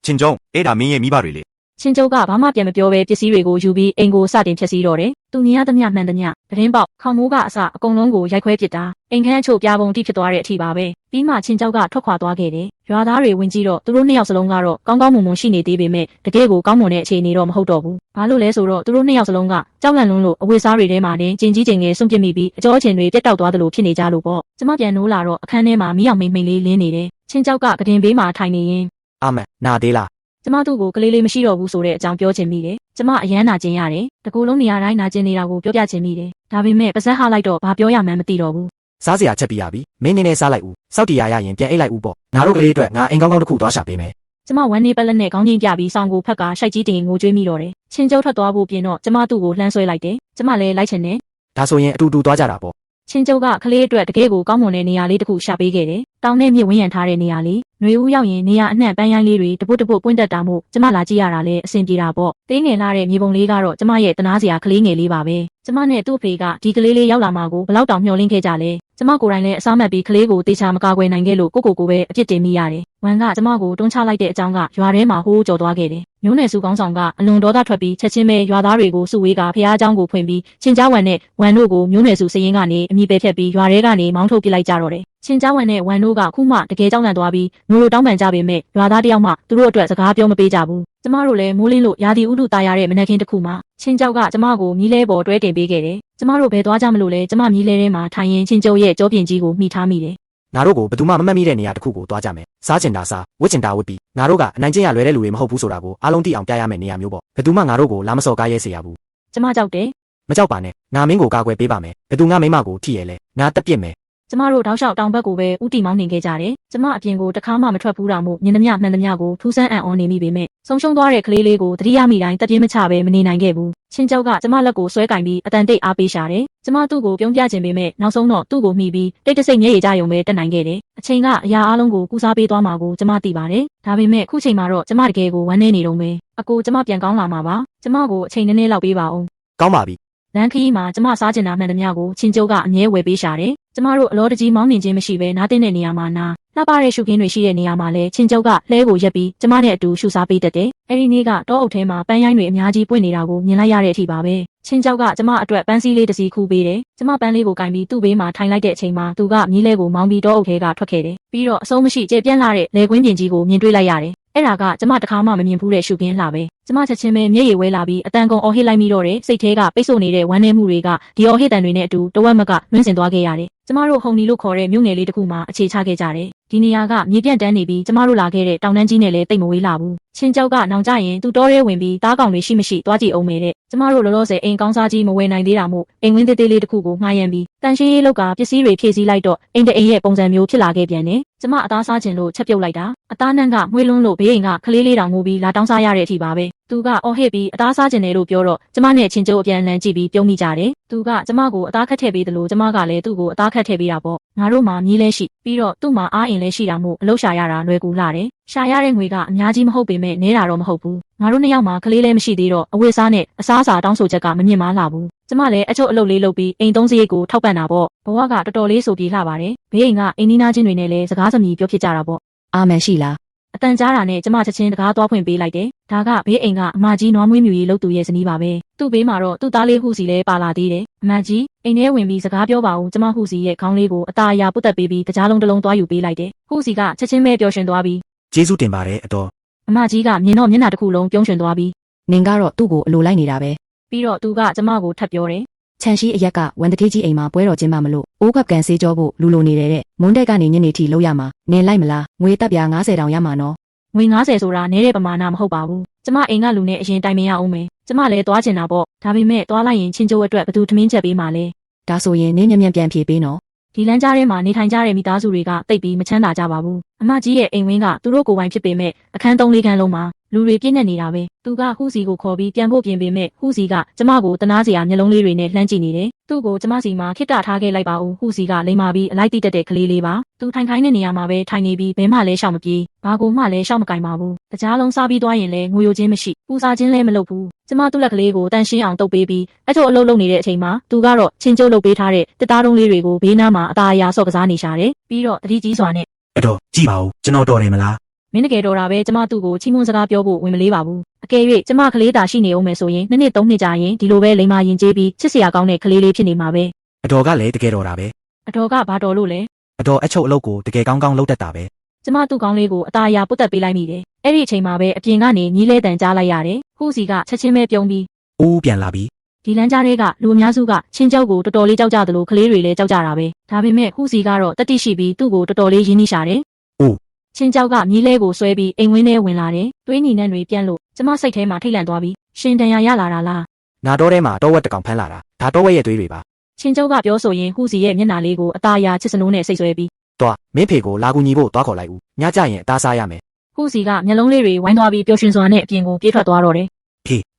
ချင်းကျုံအဲ့ဒါမင်းရဲ့မိဘတွေလေ ချင်းကျုပ်ကဘာမှပြန်မပြောပဲပစ္စည်းတွေကိုယူပြီးအိမ်ကိုစတင်ဖျက်ဆီးတော့တယ်။သူမြင်ရသမျှမှန်သမျှသတင်းပေါက်ခေါင်းမိုးကအစအကုန်လုံးကိုရိုက်ခွဲပစ်တာအိမ်ခန်းအချို့ပြားပုံတိဖြစ်သွားတဲ့အထိပါပဲ။ပြီးမှချင်းကျုပ်ကထွက်ခွာသွားခဲ့တယ်။ရွာသားတွေဝင်ကြည့်တော့သူတို့နှစ်ယောက်စလုံးကတော့ကောင်းကောင်းမွန်မွန်ရှိနေသေးပေမဲ့တကယ်ကိုကောင်းမွန်တဲ့အခြေအနေတော့မဟုတ်တော့ဘူး။ဘာလို့လဲဆိုတော့သူတို့နှစ်ယောက်စလုံးကကြောက်လန့်လွန်းလို့အဝတ်စားတွေထဲမှာတင်ကျင်ကြီးကျင်ငယ်စွန့်ပစ်မိပြီးအကြောအချင်တွေပြတ်တောက်သွားသလိုဖြစ်နေကြလို့ပေါ့။ကျမပြန်နိုးလာတော့အခန်းထဲမှာမီးအောင်မိမ့်မိန်လေးလင်းနေတယ်။ချင်းကျုပ်ကကတင်ဘေးမှာထိုင်နေရင် အာမန်နာသေးလား ကျမတို့ကိုကလေးလေးမရှိတော့ဘူးဆိုတဲ့အကြောင်းပြောချင်မိတယ်။ကျမအရန်နာကျင်ရတယ်။တကူလုံးနေရာတိုင်းနာကျင်နေတာကိုပြောပြချင်မိတယ်။ဒါပေမဲ့ပါဇက်ဟလိုက်တော့ဘာပြောရမှန်းမသိတော့ဘူး စားစရာချက်ပြရပြီမင်းနေနေစားလိုက်ဦးစောက်တီရရရင်ပြန်အိတ်လိုက်ဦးပေါ့ငါတို့ကလေးအတွက်ငါအိမ်ကောင်းကောင်းတစ်ခုသွားရှာပေးမယ် ။ကျမဝမ်းနေပလက်နဲ့ခေါင်းချင်းပြပြီးစောင်းကိုဖက်ကရှိုက်ကြီးတင်ငိုကြွေးမိတော့တယ်။ချင်းကျုပ်ထွက်သွားဖို့ပြင်တော့ကျမသူ့ကိုလှမ်းဆွဲလိုက်တယ်။ကျမလည်းလိုက်ချင်တယ် ဒါဆိုရင်အတူတူသွားကြတာပေါ့ ။ချင်းကျုပ်ကကလေးအတွက်တကယ်ကိုကောင်းမွန်တဲ့နေရာလေးတစ်ခုရှာပေးခဲ့တယ်။တောင်နဲ့မြစ်ဝန်းရံထားတဲ့နေရာလေး။ຫນွေဦးရောက်ရင်နေရာအနှံ့ပန်းရိုင်းလေးတွေတပုတ်တပုတ်ပွင့်တက်တာမို့ကျမလာကြည့်ရတာလည်းအဆင်ပြေတာပေါ့။တင်းငယ်လာတဲ့မြေပုံလေးကတော့ကျမရဲ့တနာစရာကလေးငယ်လေးပါပဲ။ကျမနဲ့သူ့အဖေကဒီကလေးလေးရောက်လာမှကိုဘလောက်တောင်မျှော်လင့်ခဲ့ကြလဲ။ကျမကိုယ်တိုင်လည်းအစားမတ်ပြီးကလေးကိုတေချာမကာကွယ်နိုင်ခဲ့လို့ကိုပဲအပြစ်တင်မိရတယ်။ဝမ်ကကျမကိုတွန်းချလိုက်တဲ့အကြောင်းကရွာထဲမှာဟိုးကြော်သွားခဲ့တယ်။မျိုးနယ်စုကောင်းဆောင်ကအလွန်ဒေါသထွက်ပြီးချက်ချင်းပဲရွာသားတွေကိုစုဝေးကဖះเจ้าကိုဖွင့်ပြီးချင်းကြားဝမ်နဲ့ဝမ်တို့ကိုမျိုးနယ်စုစရင်ကနေအမိပဲဖြတ်ပြီးရွာထဲကနေမောင်းထုတ်ပစ်လိုက်ကြတော့တယ်။ချင်းကြားဝမ်နဲ့ဝမ်တို့ကခုမှတကယ်ကြောက်လန့်သွားပြီးမျိုးတို့တောင်းပန်ကြပေမဲ့ရွာသားတယောက်မှသူတို့အတွက်စကားပြောမပေးကြဘူး။ကျမတို့လည်းမိုးလင်းလို့ရာသီဥတုတာရတဲ့မနက်ခင်းတစ်ခုမှာချင်းကြောက်ကကျမကိုမီးလဲပေါ်တွဲတင်ပေးခဲ့တယ်။ကျမတို့ဘယ်သွားကြမလို့လဲကျမမီးလဲထဲမှာထိုင်ရင်ချင်းကျုပ်ရဲ့ကြောပြင်ကြီးကိုမှီထားမိတယ် ငါတို့ကိုဘယ်သူမှမမှတ်မိတဲ့နေရာတစ်ခုကိုသွားကြမယ်စားချင်တာစားဝတ်ချင်တာဝတ်ပြီးငါတို့ကအနိုင်ကျင့်ရလွယ်တဲ့လူတွေမဟုတ်ဘူးဆိုတာကိုအားလုံးသိအောင်ပြရမယ်နေရာမျိုးပေါ့ဘယ်သူမှငါတို့ကိုလာမစော်ကားရဲစေရဘူး ကျမကြောက်တယ် မကြောက်ပါနဲ့ငါမင်းကိုကာကွယ်ပေးပါမယ်ဘယ်သူငါမိမကိုထိရဲလဲငါတက်ပြစ်မယ် ကျမတို့တောက်လျှောက်တောင်ဘက်ကိုပဲဥတီမောင်းနေခဲ့ကြတယ်ကျမအပြင်ကိုတခါမှမထွက်ဘူးတာမို့မြင်သမျှမှန်သမျှကိုထူးဆန်းအံ့ဩနေမိပေမဲ့ဆုံးရှုံးသွားတဲ့ကလေးလေးကိုတတိယမိတိုင်းတက်ပြင်းမချပဲမနေနိုင်ခဲ့ဘူးချင်းကျောက်ကကျမလက်ကိုဆွဲကင်ပြီးအတန်တိတ်အားပေးရှာတယ်ကျမသူ့ကိုပြုံးပြခြင်းပေမဲ့နောက်ဆုံးတော့သူ့ကိုမှီပြီးတိတ်တဆိတ်မျက်ရည်ကြယုံပဲတက်နိုင်ခဲ့တယ်အချိန်ကအရာအလုံးကိုကူစားပေးသွားမှာကိုကျမသိပါတယ်ဒါပေမဲ့ခုချိန်မှာတော့ကျမတကယ်ကိုဝမ်းနည်းနေတော့မယ်အကိုကျမပြန်ကောင်းလာမှာပါကျမကိုအချိန်နည်းနည်းလောက်ပေးပါဦး ကောင်းပါပြီ လမ်းခရီးမှာကျမစားကျင်တာမှန်သမျှကိုချင်းကျုပ်ကအမြဲဝယ်ပေးရှာတယ်။ကျမတို့အလောတကြီးမောင်းနှင်ခြင်းမရှိဘဲနားတင်တဲ့နေရာမှာနာလှပတဲ့ရှုခင်းတွေရှိတဲ့နေရာမှာလည်းချင်းကျုပ်ကလှဲကိုရက်ပြီးကျမနဲ့အတူရှုစားပေးတတ်တယ်။အဲဒီနေ့ကတောအုပ်ထဲမှာပန်းရိုင်းတွေအများကြီးပွင့်နေတာကိုမြင်လိုက်ရတဲ့အထိပါပဲ။ချင်းကျုပ်ကကျမအတွက်ပန်းစည်းလေးတစ်စီးခူးပေးတယ်။ကျမပန်းလေးကိုကင်ပြီးသူ့ဘေးမှာထိုင်လိုက်တဲ့အချိန်မှာသူကမြီးလဲကိုမောင်းပြီးတောအုပ်ထဲကထွက်ခဲ့တယ်။ပြီးတော့အဆုံးမရှိကျေပြန့်လာတဲ့လေကွင်းပြင်ကြီးကိုမြင်တွေ့လိုက်ရတယ်။အဲ့ဒါကကျမတခါမှမမြင်ဘူးတဲ့ရှုခင်းလှပဲကျမချက်ချင်းပဲမျက်ရည်ဝဲလာပြီးအတန်ကုန်အော်ဟစ်လိုက်မိတော့တဲ့စိတ်ထဲကပိတ်ဆို့နေတဲ့ဝမ်းနည်းမှုတွေကဒီအော်ဟစ်တန်တွေနဲ့အတူတဝက်မကလွင့်စင်သွားခဲ့ရတယ်ကျမတို့ဟုန်နီလို့ခေါ်တဲ့မြို့ငယ်လေးတစ်ခုမှာအခြေချခဲ့ကြတယ်ဒီနေရာကမြေပြန့်တန်းနေပြီးကျမတို့လာခဲ့တဲ့တောင်တန်းကြီးနဲ့လည်းတိတ်မဝေးလာဘူးချင်းကျောက်ကနောင်ကြရင်သူ့တော်ရဲဝင်ပြီးတားကောင်တွေရှိမရှိသွားကြည့်အောင်မယ်တဲ့ကျမတို့လောလောဆယ်အိမ်ကောင်းစားကြီးမဝယ်နိုင်သေးတာမို့အိမ်ဝင်းသေးသေးလေးတစ်ခုကိုငှားရမ်းပြီးတန်ရှင်းရေးလောက်ကပစ္စည်းတွေဖြည့်ဆည်းလိုက်တော့အိမ်တအိမ်ရဲ့ပုံစံမျိုးဖြစ်လာခဲ့ပြန်တယ်ကျမအသားစားခြင်းလို့ချက်ပြုတ်လိုက်တာအသားနှံ့ကမွေးလွန်းလို့ဘေးအိမ်ကကလေးလေးတောင်ငိုပြီးလာတောင်းစားရတဲ့အထိပါပဲသူကအော်ဟစ်ပြီးအသားစားခြင်းတယ်လို့ပြောတော့ကျမနဲ့ချင်းကျိုးအပြန်လန်ကြည့်ပြီးပြုံးမိကြတယ်သူကကျမကိုအသားခတ်ထည့်ပေးတယ်လို့ကျမကလည်းသူ့ကိုအသားခတ်ထည့်ပေးတာပေါ့ငါတို့မှမြည်လဲရှိပြီးတော့သူ့မှာအားအင်လဲရှိတာမို့အလုပ်ရှာရတာလွယ်ကူလာတယ်ရှာရတဲ့ငွေကအများကြီးမဟုတ်ပေမဲ့နဲတာတော့မဟုတ်ဘူးငါတို့နှစ်ယောက်မှာကလေးလည်းမရှိသေးတော့အဝတ်စားနဲ့အစားအစာတောင်းဆိုချက်ကမမြင်မာလာဘူးကျမလည်းအချို့အလုပ်လေးလုပ်ပြီးအိမ်သုံးစရိတ်ကိုထောက်ပံ့တာပေါ့ဘဝကတော်တော်လေးဆိုပြေလှပါတယ်ဘေးအိမ်ကအိမ်နီးနားချင်းတွေနဲ့လည်းစကားစမြည်ပြောဖြစ်ကြတာပေါ့ အာမန်ရှိလား အတန်ကြားတာနဲ့ကျမချက်ချင်းတကားသွားဖွင့်ပေးလိုက်တယ်ဒါကဘေးအိမ်ကအမကြီးနွားမွေးမြူရေးလုပ်သူရဲ့ဇနီးပါပဲသူ့ဘေးမှာတော့သူ့သားလေးဟုစီလည်းပါလာသေးတယ်အမကြီးအိမ်ထဲဝင်ပြီးစကားပြောပါဦးကျမဟုစီရဲ့ခေါင်းလေးကိုအသားအရာပုတ်တက်ပေးပြီးကြားလုံးတစ်လုံးသွားယူပေးလိုက်တယ်ဟုစီကချက်ချင်းပဲပျော်ရွှင်သွားပြီး ကျေးဇူးတင်ပါတယ်အတော် အမကြီးကမြင်တော့မျက်နှာတစ်ခုလုံးပြုံးရွှင်သွားပြီး နင်ကတော့သူ့ကိုအလိုလိုက်နေတာပဲ ပြီးတော့သူကကျမကိုထပ်ပြောတယ် ခြံရှိအရက်ကဝန်တထေးကြီးအိမ်မှာပွဲတော်ကျင်းပမလို့အိုးကပ်ကန်ဆေးကြောဖို့လူလိုနေတယ်တဲ့မွန်းတက်ကနေညနေထိလောက်ရမှာနင်လိုက်မလားငွေတက်ပြား90တောင်ရမှာနော် ငွေ90ဆိုတာနည်းတဲ့ပမာဏမဟုတ်ပါဘူးကျမအိမ်ကလူနဲ့အရင်တိုင်ပင်ရအောင်မယ်ကျမလည်းသွားချင်တာပေါ့ဒါပေမဲ့သွားလိုက်ရင်ချင်းကျိုးအတွက်ဘသူထမင်းချက်ပေးမှလဲ ဒါဆိုရင်နင်မြန်မြန်ပြန်ဖြေပေးနော် ဒီလမ်းကြားထဲမှာနေထိုင်ကြတဲ့မိသားစုတွေကတိတ်ပြီးမချမ်းသာကြပါဘူးအမကြီးရဲ့အိမ်ဝင်းကသူတို့ကိုယ်ပိုင်ဖြစ်ပေမဲ့အခန်း3-4ခန်းလုံးမှာလူတွေပြည့်နေနေတာပဲသူကဟူစီကိုခေါ်ပြီးပြန်ဖို့ပြင်ပေမဲ့ဟူစီကကျမကိုတနာစရာမျက်လုံးလေးတွေနဲ့လှမ်းကြည့်နေတယ်သူ့ကိုကျမစီမှာခိတ္တထားခဲ့လိုက်ပါဦးဟူစီကလိမ္မာပြီးအလိုက်တိတက်တဲ့ကလေးလေးပါသူထိုင်ခိုင်းတဲ့နေရာမှာပဲထိုင်နေပြီးဘဲမှလည်းရှောက်မပြေးဘာကိုမှလည်းရှောက်မကင်ပါဘူးတကြားလုံးစားပြီးသွားရင်လည်းငိုယိုခြင်းမရှိပူစားခြင်းလည်းမလုပ်ဘူးကျမသူ့လက်ကလေးကိုတန်ရှင်းအောင်တုပ်ပေးပြီးအချို့အလုပ်လုပ်နေတဲ့အချိန်မှာသူကတော့ချင်းကျုပ်လုပ်ပေးထားတဲ့တစ်သားတုံးလေးတွေကိုဘေးနားမှာအသာအရာဆော့ကစားနေရှာတယ်ပြီးတော့တတိကြီးစွာနဲ့ အတော်ကြည့်ပါဦးကျွန်တော်တော်တယ်မလား မင်းတကယ်တော်တာပဲကျမသူ့ကိုချီးမွမ်းစကားပြောဖို့ဝင်မလေးပါဘူးအကယ်၍ကျမကလေးသာရှိနေအောင်မယ်ဆိုရင်2နှစ်3နှစ်ကြာရင်ဒီလိုပဲလိမ္မာရင်ကျေးပြီးချစ်စရာကောင်းတဲ့ကလေးလေးဖြစ်နေမှာပဲ အတော်ကလည်းတကယ်တော်တာပဲ အတော်ကဘာတော်လို့လဲ အတော်အချုပ်အလုပ်ကိုတကယ်ကောင်းကောင်းလုပ်တတ်တာပဲ ကျမသူ့ကောင်းလေးကိုအသာအရာပုတ်တက်ပေးလိုက်မိတယ်အဲ့ဒီအချိန်မှာပဲအပြင်ကနေမြီးလဲတန်ကြားလိုက်ရတယ်ဟူစီကချက်ချင်းပဲပြုံးပြီး ဦးပြန်လာပြီ ဒီလမ်းကြားတွေကလူအများစုကချင်းကျောက်ကိုတော်တော်လေးကြောက်ကြသလိုကလေးတွေလည်းကြောက်ကြတာပဲဒါပေမဲ့ဟူစီကတော့တတိရှိပြီးသူ့ကိုတော်တော်လေးရင်းနှီးရှာတယ် ဦး ချင်းကျောက်ကမြီးလဲကိုဆွဲပြီးအိမ်ဝင်းထဲဝင်လာတယ်တွေးညီနှံတွေပြန့်လို့ကျမစိတ်ထဲမှာထိတ်လန့်သွားပြီးရှင်တန်ရာရလာတာလား နာတော်ထဲမှာတောဝက်တစ်ကောင်ဖမ်းလာတာဒါတောဝက်ရဲ့သွေးတွေပါ ချင်းကျောက်ကပြောဆိုရင်ဟူစီရဲ့မျက်နှာလေးကိုအသားအရာချစ်စနိုးနဲ့စိတ်ဆွဲပြီး သွားမင်းဖေကိုလာကူညီဖို့သွားခေါ်လိုက်ဦးညကြရင်အသားစားရမယ် ဟူစီကမျက်လုံးလေးတွေဝိုင်းသွားပြီးပျော်ရွှင်စွာနဲ့အပြင်ကိုပြေးထွက်သွားတော့တယ်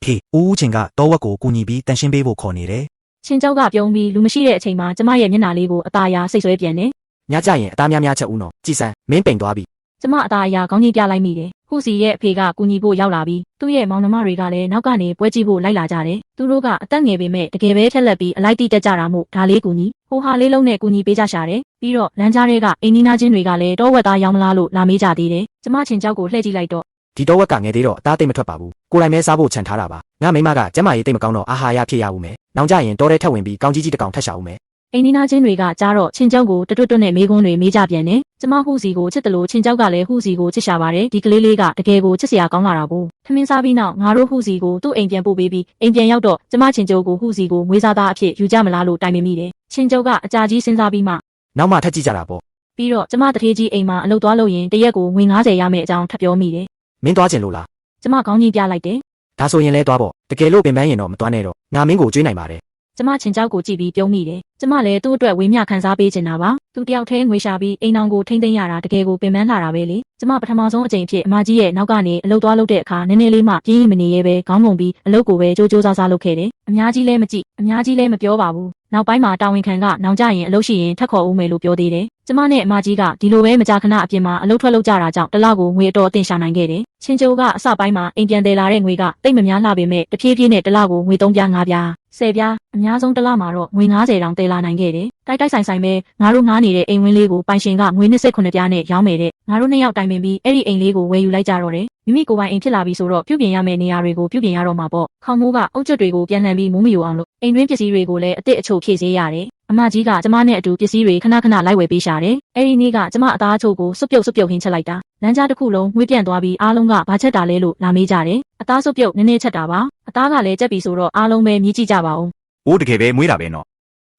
ဖေဦးချင်းကတောဝက်ကိုကူညီပြီးတန်ရှင်းပေးဖို့ခေါ်နေတယ် ချင်းကျောက်ကပြုံးပြီးလူမရှိတဲ့အချိန်မှာကျမရဲ့မျက်နှာလေးကိုအသားအရာစိတ်ဆွဲပြန်တယ် ညကြရင်အသားများများချက်ဦးနော်ကြည်စမ်းမင်းပိန်သွားပြီ ကျမအသားအရာခေါင်းကြီးပြလိုက်မိတယ်ဟူစီရဲ့အဖေကကူညီဖို့ရောက်လာပြီးသူ့ရဲ့မောင်နှမတွေကလည်းနောက်ကနေပွဲကြည့်ဖို့လိုက်လာကြတယ်သူတို့ကအသက်ငယ်ပေမဲ့တကယ်ပဲထက်လက်ပြီးအလိုက်တိတက်ကြတာမို့ဒါလေးကူညီဟိုဟာလေးလုံးနဲ့ကူညီပေးကြရှာတယ်ပြီးတော့လမ်းကြားတွေကအိမ်နီးနားချင်းတွေကလည်းတောဝက်သားရောင်းမလားလို့လာမေးကြသေးတယ်ကျမချင်းကျောက်ကိုလှည့်ကြည့်လိုက်တော့ ဒီတောဝက်ကငယ်သေးတော့အသားသိမ့်မထွက်ပါဘူးကိုယ်တိုင်ပဲစားဖို့ခြံထားတာပါငါမိမကကျမရေးသိမ့်မကောင်းတော့အာဟာရဖြစ်ရဦးမယ်နောက်ကြရင်တောထဲထက်ဝင်ပြီးကောင်းကြီးကြီးတစ်ကောင်ထက်ရှာဦးမယ် အိမ်နီးနားချင်းတွေကကြားတော့ချင်းကျောက်ကိုတွတ်တွတ်နဲ့မေးခွန်းတွေမေးကြပြန်တယ်ကျမဟူစီကိုချစ်တယ်လို့ချင်းကျောက်ကလည်းဟူစီကိုချစ်ရှာပါတယ်ဒီကလေးလေးကတကယ်ကိုချစ်စရာကောင်းလာတာကိုထမင်းစားပြီးနောက်ငါတို့ဟူစီကိုသူ့အိမ်ပြန်ပို့ပေးပြီးအိမ်ပြန်ရောက်တော့ကျမချင်းကျောက်ကိုဟူစီကိုမွေးစားသားအဖြစ်ယူကြမလားလို့တိုင်ပင်မိတယ်ချင်းကျောက်ကအကြာကြီးစဉ်းစားပြီးမှ နောက်မှထက်ကြည့်ကြတာပေါ့ ပြီးတော့ကျမတထေးကြီးအိမ်မှာအလုပ်သွားလို့ရင်တရက်ကိုငွေ90ရမယ့်အကြောင်းထပ်ပြောမိတယ် မင်းသွားကျင်လို့လား ကျမခေါင်းကြီးပြလိုက်တယ် ဒါဆိုရင်လဲသွားပေါ့တကယ်လို့ပင်ပန်းရင်တော့မသွားနဲ့တော့ငါမင်းကိုကျွေးနိုင်ပါတယ် ကျမချင်းကြောက်ကိုကြည့်ပြီးပြုံးမိတယ်ကျမလည်းသူ့အတွက်ဝေမျှခံစားပေးချင်တာပါသူတယောက်တည်းငွေရှာပြီးအိမ်အောင်ကိုထိမ့်သိမ်းရတာတကယ်ကိုပင်ပန်းလာတာပဲလေကျမပထမဆုံးအကြိမ်ဖြစ်အမကြီးရဲ့နောက်ကနေအလုပ်သွားလုပ်တဲ့အခါနည်းနည်းလေးမှပြင်းရင်မနေရဲပဲခေါင်းငုံပြီးအလုပ်ကိုပဲကြိုးစားလုပ်ခဲ့တယ်အများကြီးလည်းမကြည့်အများကြီးလည်းမပြောပါဘူးနောက်ပိုင်းမှာတာဝန်ခံကနောင်ကြရင်အလုပ်ရှိရင်ထပ်ခေါ်ဦးမယ်လို့ပြောသေးတယ်ကျမနဲ့အမကြီးကဒီလိုပဲမကြာခဏအပြင်မှာအလုပ်ထွက်လုပ်ကြတာကြောင့်တစ်လကိုငွေအတော်အသင့်ရှာနိုင်ခဲ့တယ်ချင်းကျိုးကအစပိုင်းမှာအိမ်ပြန်တယ်လာတဲ့ငွေကတိတ်မများလှပေမဲ့တဖြည်းဖြည်းနဲ့တစ်လကိုငွေ3ပြား5ပြား10ပြားအများဆုံးတစ်လမှာတော့ငွေ90တောင်တည်လာနိုင်ခဲ့တယ်တိုက်ဆိုင်ပဲငါတို့ငားနေတဲ့အိမ်ဝင်းလေးကိုပိုင်ရှင်ကငွေ29ပြားနဲ့ရောင်းမယ်တဲ့ငါတို့နှစ်ယောက်တိုင်ပင်ပြီးအဲ့ဒီအိမ်လေးကိုဝယ်ယူလိုက်ကြတော့တယ်မိမိကိုယ်ပိုင်အိမ်ဖြစ်လာပြီဆိုတော့ပြုပြင်ရမယ့်နေရာတွေကိုပြုပြင်ရတော့မှာပေါ့ခေါင်းမိုးကအုတ်ကျွတ်တွေကိုပြန်လှန်ပြီးမိုးမယိုအောင်လို့အိမ်တွင်းပစ္စည်းတွေကိုလည်းအစ်စ်အချို့ဖြည့်ဆေးရတယ်အမကြီးကကျမနဲ့အတူပစ္စည်းတွေခဏလိုက်ဝယ်ပေးရှာတယ်အဲ့ဒီနေ့ကကျမအသားအချို့ကိုစွပ်ပြုတ်ဟင်းချက်လိုက်တာလမ်းကြားတစ်ခုလုံးငွေပြန့်သွားပြီးအားလုံးကဘာချက်တာလဲလို့လာမေးကြတယ်အသားစွပ်ပြုတ်နည်းနည်းချက်တာပါအသားကလည်းကြက်ပြီဆိုတော့အားလုံးပဲမြည်ကြည့်ကြပါဦး အိုးတကယ်ပဲမွေးတာပဲနော်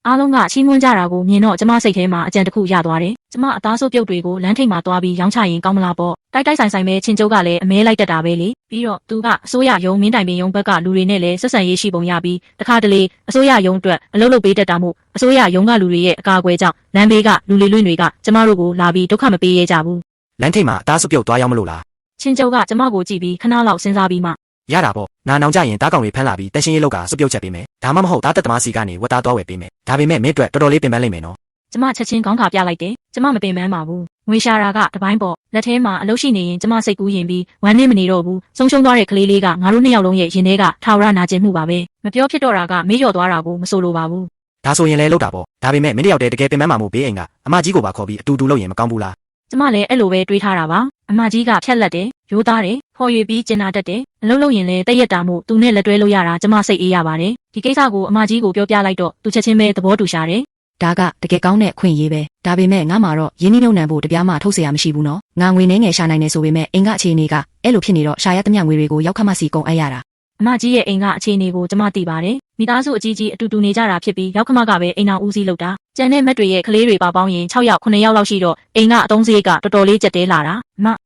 အားလုံးကချီးမွမ်းကြတာကိုမြင်တော့ကျမစိတ်ထဲမှာအကြံတစ်ခုရသွားတယ်ကျမအသားဆိုးပြုတ်တွေကိုလမ်းထိပ်မှာသွားပြီးရောင်းချရင်ကောင်းမလားပေါ့တိုက်ဆိုင်ပဲချင်းကျုပ်ကလည်းအမဲလိုက်တတ်တာပဲလေပြီးတော့သူကအစိုးရရုံးမင်းတိုင်ပင်ရုံးဘက်ကလူတွေနဲ့လည်းဆက်ဆံရေးရှိပုံရပြီးတခါတလေအစိုးရရုံးအတွက်အလုပ်လုပ်ပေးတတ်တာမို့အစိုးရရုံးကလူတွေရဲ့အကာအကွယ်ကြောင့်လမ်းဘေးကလူလေလွင့်တွေကကျမတို့ကိုလာပြီးဒုက္ခမပေးရကြဘူး လမ်းထိပ်မှာအသားစွပ်ပြုတ်သွားရောက်မလို့လား ချင်းကျုပ်ကကျမကိုကြည့်ပြီးခဏလောက်စဉ်းစားပြီးမှ ရတာပေါ့နာနောင်ကြရင်တားကောင်တွေဖမ်းလာပြီးတက်ရှင်းရေးလောက်ကစွပ်ပြုတ်ချက်ပေးမယ်ဒါမှမဟုတ်တားတက်သမားစီကနေဝတ်သားသွားဝယ်ပေးမယ်ဒါပေမဲ့မင်းအတွက်တော်တော်လေးပင်ပန်းလိမ့်မယ်နော် ကျမချက်ချင်းခေါင်းခါပြလိုက်တယ်ကျမမပင်ပန်းပါဘူးငွေရှာတာကတပိုင်းပေါ့လက်ထဲမှာအလုပ်ရှိနေရင်ကျမစိတ်ကူးရင်ပြီးဝမ်းနေမနေတော့ဘူးဆုံးရှုံးသွားတဲ့ကလေးလေးကငါတို့နှစ်ယောက်လုံးရဲ့ရင်ထဲကထာဝရနာကျင်မှုပါပဲမပြောဖြစ်တော့တာကမေ့လျော့သွားတာကိုမဆိုလိုပါဘူး ဒါဆိုရင်လည်းလောက်တာပေါ့ဒါပေမဲ့မင်းတယောက်တည်းတကယ်ပင်ပန်းမှာမို့ဘေးအိမ်ကအမကြီးကိုပါခေါ်ပြီးအတူတူလုပ်ရင်မကောင်းဘူးလား ကျမလည်းအဲ့လိုပဲတွေးထားတာပါအမကြီးကဖြက်လက်တယ်ရိုးသားတယ်ခေါ်ရွေပြီးကျင်နာတတ်တယ်အလုပ်လုပ်ရင်လည်းတည့်ရက်တာမှုသူနဲ့လက်တွဲလို့ရတာကျမစိတ်အေးရပါတယ်ဒီကိစ္စကိုအမကြီးကိုပြောပြလိုက်တော့သူချက်ချင်းပဲသဘောတူရှာတယ် ဒါကတကယ်ကောင်းတဲ့အခွင့်အရေးပဲဒါပေမဲ့ငါမှာတော့ရင်းနှီးမြှုပ်နှံဖို့တပြားမှထုတ်เสียရမရှိဘူးနော်ငါငွေနှဲငယ်ရှာနိုင်နေဆိုပေမဲ့အင်ကအခြေအနေကအဲ့လိုဖြစ်နေတော့ရှာရသမျှငွေတွေကိုရောက်ခမစီကုန်အပ်ရတာ အမကြီးရဲ့အိမ်ကအခြေအနေကိုကျမသိပါတယ်မိသားစုအကြီးကြီးအတူတူနေကြတာဖြစ်ပြီးရောက်ခမကပဲအိမ်အောင်ဦးစီးလုပ်တာကျန်တဲ့မက်တွေရဲ့ကလေးတွေပါပေါင်းရင်6ယောက်9ယောက်လောက်ရှိတော့အိမ်ကအသုံးစရိတ်ကတော်တော်လေးကျက်တဲလာတာ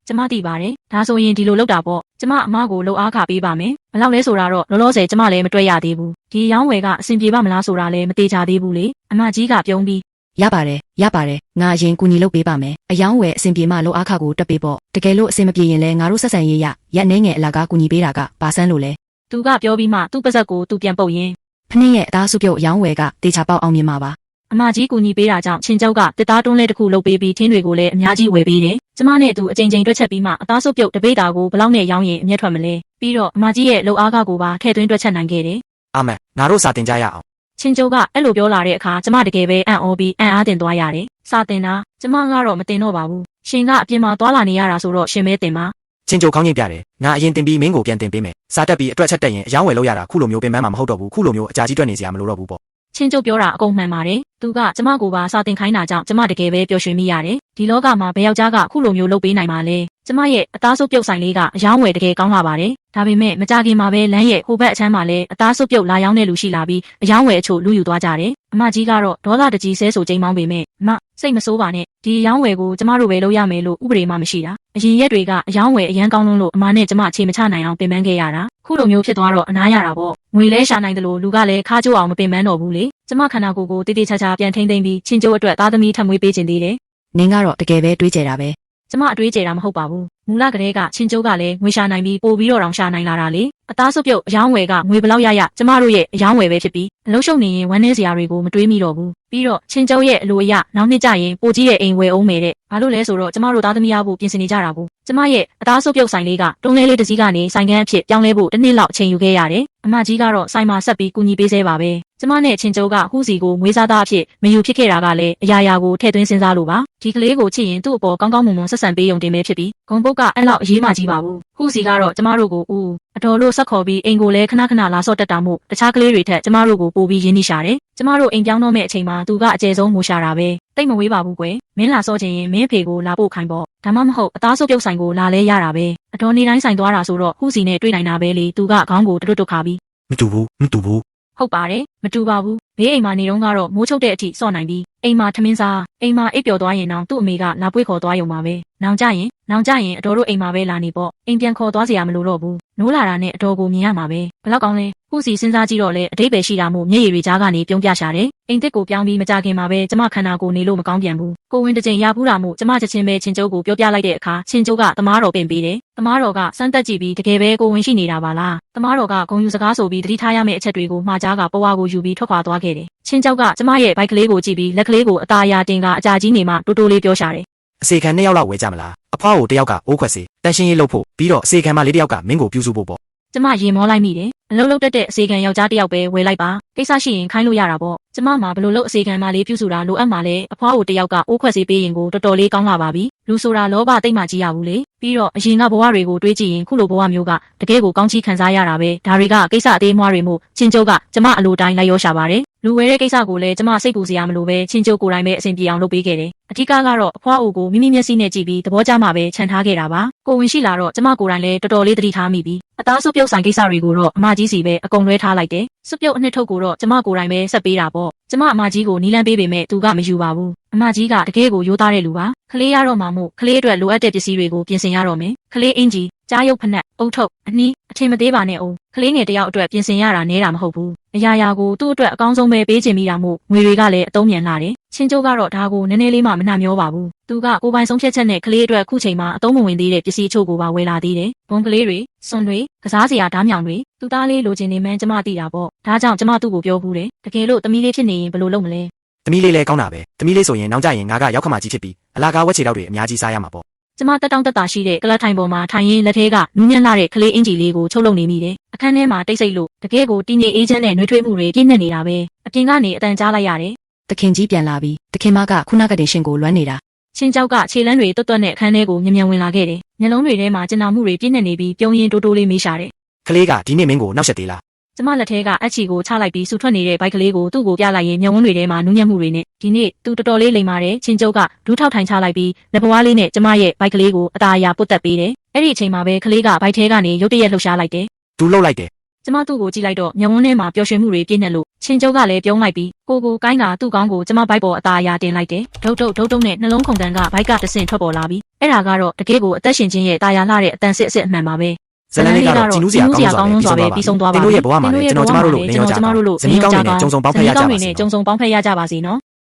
ကျမသိပါတယ်ဒါဆိုရင်ဒီလိုလုပ်တာပေါ့ကျမအမကိုလှုပ်အားခပေးပါမယ်ဘယ်လောက်လဲဆိုတာတော့လောလောဆယ်ကျမလည်းမတွေ့ရသေးဘူးဒီရောင်းဝယ်ကအဆင်ပြေပါမလားဆိုတာလည်းမသေးချာသေးဘူးလေအမကြီးကပြုံးပြီး ရပါတယ်ငါအရင်ကူညီလုပ်ပေးပါမယ်အယောင်းဝယ်အဆင်ပြေမှလုပ်အားခကိုတက်ပေးပေါ့တကယ်လို့အဆင်မပြေရင်လည်းငါတို့ဆက်ဆံရေးရရက်နှဲငယ်အလားကကူညီပေးတာကပါဆန်းလို့လဲ သူကပြောပြီးမှသူ့ပါဇက်ကိုသူပြန်ပုတ်ရင်း ဖနှင်းရဲ့အသားစုပ်ပြုတ်အယောင်းဝယ်ကတေချာပေါက်အောင်မြင်ပါပါ အမကြီးကူညီပေးတာကြောင့်ချင်းကျောက်ကတစ်သားတွန်းလဲတစ်ခုလုပ်ပေးပြီးထင်းတွေကိုလည်းအများကြီးဝယ်ပေးတယ်ကျမနဲ့သူအချိန်တွက်ချက်ပြီးမှအသားစုပ်ပြုတ်တပိတ်တာကိုဘလောက်နဲ့ရောင်းရင်အမျက်ထွက်မလဲပြီးတော့အမကြီးရဲ့လှုပ်အားကကိုပါထည့်သွင်းတွက်ချက်နိုင်ခဲ့တယ် အာမန်ငါတို့စာတင်ကြရအောင် ချင်းကျုပ်ကအဲ့လိုပြောလာတဲ့အခါကျမတကယ်ပဲအံ့ဩပြီးအံ့အားတင်သွားရတယ်စာတင်တာကျမကတော့မတင်တော့ပါဘူးရှင်ကအပြင်မှာသွားလာနေရတာဆိုတော့ရှင်မဲတင်ပါ ချင်းကြိုခေါင်းညိပြတယ်ငါအရင်တင်ပြီးမင်းကိုပြန်တင်ပေးမယ်စာတက်ပြီးအတွက်ချက်တက်ရင်အယောင်းဝယ်လို့ရတာခုလိုမျိုးပင်ပန်းမှာမဟုတ်တော့ဘူးခုလိုမျိုးအကြာကြီးတွက်နေစရာမလိုတော့ဘူးပေါ့ ချင်းကျုပ်ပြောတာအကုန်မှန်ပါတယ်သူကကျမကိုပါစာတင်ခိုင်းတာကြောင့်ကျမတကယ်ပဲပျော်ရွှင်မိရတယ်ဒီလောကမှာဘယ်ယောက်ျားကခုလိုမျိုးလုပ်ပေးနိုင်မှာလဲကျမရဲ့အသားစုပ်ပြုတ်ဆိုင်လေးကအယောင်းဝယ်တကယ်ကောင်းလာပါတယ်ဒါပေမဲ့မကြခင်မှာပဲလမ်းရဲ့ဟိုဘက်အချမ်းမှာလည်းအသားစုပ်ပြုတ်လာရောက်တဲ့လူရှိလာပြီးအယောင်းဝယ်အချို့လူယူသွားကြတယ်အမကြီးကတော့ဒေါသတကြီးဆဲဆိုချိန်မောင်းပေမဲ့စိတ်မဆိုးပါနဲ့ဒီအယောင်းဝယ်ကိုကျမတို့ပဲလုပ်ရမယ်လို့ဥပဒေမှမရှိတာအရင်ရက်တွေကအယောင်းဝယ်အရန်ကောင်းလို့အမနဲ့ကျမအခြေမချနိုင်အောင်ပင်ပန်းခဲ့ရတာခုလိုမျိုးဖြစ်သွားတော့အနားရတာပေါ့ငွေလဲရှာနိုင်တယ်လို့လူကလည်းခါကြိုးအောင်မပင်ပန်းတော့ဘူးလေကျမခန္ဓာကိုယ်ကိုတေးသေးချာချာပြန်ထိမ့်သိမ့်ပြီးချင်းကျိုးအတွက်သားသမီးထပ်မွေးပေးခြင်းသေးတယ် နင်းကတော့တကယ်ပဲတွေးကြတာပဲ ကျမအတွေးကြတာမဟုတ်ပါဘူးမူလကတည်းကချင်းကျိုးကလည်းငွေရှာနိုင်ပြီးပို့ပြီးတော့တောင်ရှာနိုင်လာတာလေအသားစုပ်ပြုတ်အယောင်းဝယ်ကငွေဘလောက်ရကျမတို့ရဲ့အယောင်းဝယ်ပဲဖြစ်ပြီးအလုံးရှုံနေရင်ဝမ်းနည်းစရာတွေကိုမတွေးမိတော့ဘူးပြီးတော့ချင်းကျိုးရဲ့အလိုအရနောက်နှစ်ကျရင်ပိုကြီးတဲ့အိမ်ဝယ်အောင်မယ်တဲ့ဘာလို့လဲဆိုတော့ကျမတို့သားသမီးရဖို့ပြင်ဆင်နေကြတာဘူးကျမရဲ့အသားစုပ်ပြုတ်ဆိုင်လေးကတွန်းလဲလေးတစ်စီးကနေဆိုင်ကန်းအဖြစ်ပြောင်းလဲဖို့တစ်နှစ်လောက်အချိန်ယူခဲ့ရတယ်အမကြီးကတော့ဆိုင်မှာဆက်ပြီးကူညီပေးစေပါပဲကျမနဲ့ချင်းကျိုးကဟူးစီကိုမွေးစားသားအဖြစ်မယူဖြစ်ခဲ့တာကလည်းအရာရာကိုထည့်သွင်းစဉ်းစားလို့ပါဒီကလေးကိုချစ်ရင်သူ့အပေါ်ကောင်းကောင်းမွန်မွန်ဆက်ဆံပေးရုံတင်ပဲဖြစ်ပြီးဂုံပုတ်ကအဲ့လောက်အရေးမကြီးပါဘူးဟူးစီကတော့ကျမတို့ကိုအတော်လို့ဆက်ခေါ်ပြီးအိမ်ကိုလည်းခဏလာဆော့တက်တာမို့တခြားကလေးတွေထက်ကျမတို့ကိုပို့ပြီးရင်းနှီးရှာတယ်ကျမတို့အိမ်ပြောင်းတော့မဲ့အချိန်မှာသူကအကျယ်ဆုံးငိုရှာတာပဲတိတ်မဝေးပါဘူးကွယ်မင်းလာဆော့ချင်ရင်မင်းဖေကိုလာပို့ခိုင်းပေါ့ဒါမှမဟုတ်အသားစုပ်ပြုတ်ဆိုင်ကိုလာလဲရတာပဲအတော်နေတိုင်းဆိုင်သွားတာဆိုတော့ဟူးစီနဲ့တွေ့နိုင်တာပဲလေသူကခေါင်းကိုတွတ်ခါပြီး မတူဘူး ဟုတ်ပါတယ်မတူပါဘူး ဘေးအိမ်မှာနေတော့ကတော့မိုးချုပ်တဲ့အထိစော့နိုင်ပြီးအိမ်မှာထမင်းစားအိမ်မှာအိပ်ပျော်သွားရင်တော့သူ့အမေကလာပွေးခေါ်သွားရုံပါပဲ။နောင်ကြရင်အတော်တို့အိမ်မှာပဲလာနေပေါ့။အိမ်ပြန်ခေါ်သွားစရာမလိုတော့ဘူး။နိုးလာတာနဲ့အတော်ကိုမြင်ရမှာပဲ။ဘလောက်ကောင်းလဲ။ခုစီစဉ်းစားကြည့်တော့လေအတိတ်ပဲရှိတာမို့မျက်ရည်တွေကြားကနေပြုံးပြရှာတယ်။အိမ်သစ်ကိုပြောင်းပြီးမကြခင်မှာပဲကျမခန္ဓာကိုယ်နေလို့မကောင်းပြန်ဘူး။ကိုဝင်တစ်ချိန်ရဘူးတာမို့ကျမချက်ချင်းပဲချင်းကျုပ်ကိုပြောပြလိုက်တဲ့အခါချင်းကျုပ်ကသမားတော်ပင်ပေးတယ်။သမားတော်ကစမ်းသက်ကြည့်ပြီးတကယ်ပဲကိုဝင်ရှိနေတာပါလား။သမားတော်ကဂုံယူစကားဆိုပြီးတတိထားရမယ့်အချက်တွေကိုမှားကြားကပဝါကိုယူပြီးထွက်ခွာသွားခဲ့တယ်။ချင်းကျုပ်ကကျမရဲ့ဘိုက်ကလေးကိုကြည့်ပြီးလက်ကလေးကိုအသားအရာတင်ကအကြာကြီးနေမှတိုးတိုးလေးပြောရှာတယ် အစေခံ2ယောက်လောက်ဝဲကြမလားအဖွားကို1ယောက်ကအိုးခွက်စေတန်ရှင်းရေးလုပ်ဖို့ပြီးတော့အစေခံမလေး1ယောက်ကမင်းကိုပြုစုဖို့ပေါ့ ကျမရင်မောလိုက်မိတယ်အလုံးလုံးတက်တဲ့အစေခံယောက်ျားတစ်ယောက်ပဲဝယ်လိုက်ပါကိစ္စရှိရင်ခိုင်းလို့ရတာပေါ့ကျမမှာဘလို့လို့အစေခံမလေးပြုစုတာလိုအပ်မှာလဲအဖွားကိုတစ်ယောက်ကအိုးခွက်စေပေးရင်ကိုတော်တော်လေးကောင်းလာပါပြီလူဆိုတာလောဘတိတ်မှကြီးရဘူးလေပြီးတော့အရင်ကဘဝတွေကိုတွေးကြည့်ရင်ခုလိုဘဝမျိုးကတကယ်ကိုကောင်းချီးခံစားရတာပဲဒါတွေကကိစ္စအသေးအမွှားတွေမို့ချင်းကျုပ်ကကျမအလိုတိုင်းလိုက်ရောရှာပါတယ်လူဝဲတဲ့ကိစ္စကိုလည်းကျမစိတ်ပူစရာမလိုပဲချင်းကျုပ်ကိုယ်တိုင်ပဲအဆင်ပြေအောင်လုပ်ပေးခဲ့တယ်အထူးကတော့အဖွားအိုကိုမိမိမျက်စိနဲ့ကြည့်ပြီးသဘောကျမှပဲခြံထားခဲ့တာပါကိုဝင်ရှိလာတော့ကျမကိုယ်တိုင်လည်းတော်တော်လေးသတိထားမိပြီးအသားစုပ်ပြုတ်ဆိုင်ကိစ္စတွေကိုတော့အမကြီးစီပဲအကုန်လွှဲထားလိုက်တယ်စုပ်ပြုတ်အနှစ်ထုတ်ကိုတော့ကျမကိုယ်တိုင်ပဲဆက်ပေးတာပေါ့ကျမအမကြီးကိုနီးလန်းပေးပေမဲ့သူကမယူပါဘူးအမကြီးကတကယ်ကိုရိုးသားတဲ့လူပါကလေးရတော့မှမို့ကလေးအတွက်လိုအပ်တဲ့ပစ္စည်းတွေကိုပြင်ဆင်ရတော့မယ်ကလေးအင်ကြီးကြားရုပ်ဖနက်အုတ်ထုတ်အနှီးအထင်မသေးပါနဲ့အောင်ကလေးငယ်တယောက်အတွက်ပြင်ဆင်ရတာနဲတာမဟုတ်ဘူးအရာရာကိုသူ့အတွက်အကောင်းဆုံးပဲပေးချင်မိတာမို့ငွေတွေကလည်းအသုံးမြန်လာတယ်ချင်းကျိုးကတော့ဒါကိုနည်းနည်းလေးမှမနှမျောပါဘူးသူကကိုယ်ပိုင်ဆုံးဖြတ်ချက်နဲ့ကလေးအတွက်ခုချိန်မှာအသုံးမဝင်သေးတဲ့ပစ္စည်းချို့ကိုပါဝယ်လာသေးတယ်ဘုံကလေးတွေစွန်တွေကစားစရာဓားမြောင်တွေသူသားလေးလိုချင်နေမှန်းကျမသိတာပေါ့ဒါကြောင့်ကျမသူ့ကိုပြောဘူးတယ်တကယ်လို့သမီးလေးဖြစ်နေရင်ဘယ်လိုလုပ်မလဲ သမီးလေးလည်းကောင်းတာပဲသမီးလေးဆိုရင်နောက်ကြရင်ငါကရောက်ခမကြီးဖြစ်ပြီးအလာကားဝက်ချေတော့တွေအများကြီးစားရမှာပေါ့ ကျမတက်တောင့်တက်တာရှိတဲ့ကလပ်ထိုင်ပေါ်မှာထိုင်ရင်းလက်ထဲကနူးညံ့လာတဲ့ကလေးအင်ဂျီလေးကိုချုပ်လုံနေမိတယ်အခန်းထဲမှာတိတ်ဆိတ်လို့တကယ်ကိုတင်းနေအေးချမ်းတဲ့နှွေးထွေးမှုတွေပြည့်နေနေတာပဲအပြင်ကနေအတန်ကြားလိုက်ရတယ် တခင်ကြီးပြန်လာပြီးတခင်မကခုနကတင်ရှင်ကိုလွမ်းနေတာ ချင်းကြောက်ကခြေလမ်းတွေတွတ်တွတ်နဲ့အခန်းထဲကိုမြန်ဝင်လာခဲ့တယ်မျက်လုံးတွေထဲမှာကျဉ်နာမှုတွေပြည့်နေနေပြီးပြုံးရင်တိုးတိုးလေးမေးရှာတယ် ကလေးကဒီနေ့မင်းကိုနောက်ဆက်သေးလား ကျမလက်ထဲကအချီကိုချလိုက်ပြီးဆူထွက်နေတဲ့ဘိုက်ကလေးကိုသူ့ကိုပြလိုက်ရင်မျက်ဝန်းတွေထဲမှာနူးညံ့မှုတွေနဲ့ဒီနေ့သူတော်တော်လေးလိမ်ပါတယ်ချင်းကျုပ်ကဒူးထောက်ထိုင်ချလိုက်ပြီးလက်ပွားလေးနဲ့ကျမရဲ့ဘိုက်ကလေးကိုအသာအရာပုတ်တက်ပေးတယ်အဲ့ဒီအချိန်မှာပဲကလေးကဘိုက်ထဲကနေရုတ်တရက်လှုပ်ရှားလိုက်တယ် သူလှုပ်လိုက်တယ် ကျမသူ့ကိုကြည့်လိုက်တော့မျက်ဝန်းထဲမှာပျော်ရွှင်မှုတွေပြည့်နေလို့ချင်းကျုပ်ကလည်းပြုံးလိုက်ပြီးကိုကိုင်းကသူ့ကောင်းကိုကျမဘိုက်ပေါ်အသာအရာတင်လိုက်တယ်ဒုတ်တုတ်နဲ့နှလုံးခုန်တန်းကဘိုက်ကတဆင့်ထွက်ပေါ်လာပြီးအဲ့ဒါကတော့တကယ်ကိုအသက်ရှင်ခြင်းရဲ့တာယာလှတဲ့အတန်စစ်အစ်အမှန်ပါပဲ ဇလန်လေးကတော့ဂျင်းနူးစရာကောင်းစွာပဲပြီးဆုံးသွားပါပြီ။တို့ရဲ့ဘဝမှာလည်းကျွန်တော်ကျမတို့လိုလင်းရောကြပါဇနီးကောင်းတွေနဲ့ကြုံစုံပေါင်းဖက်ရကြပါစေနော်။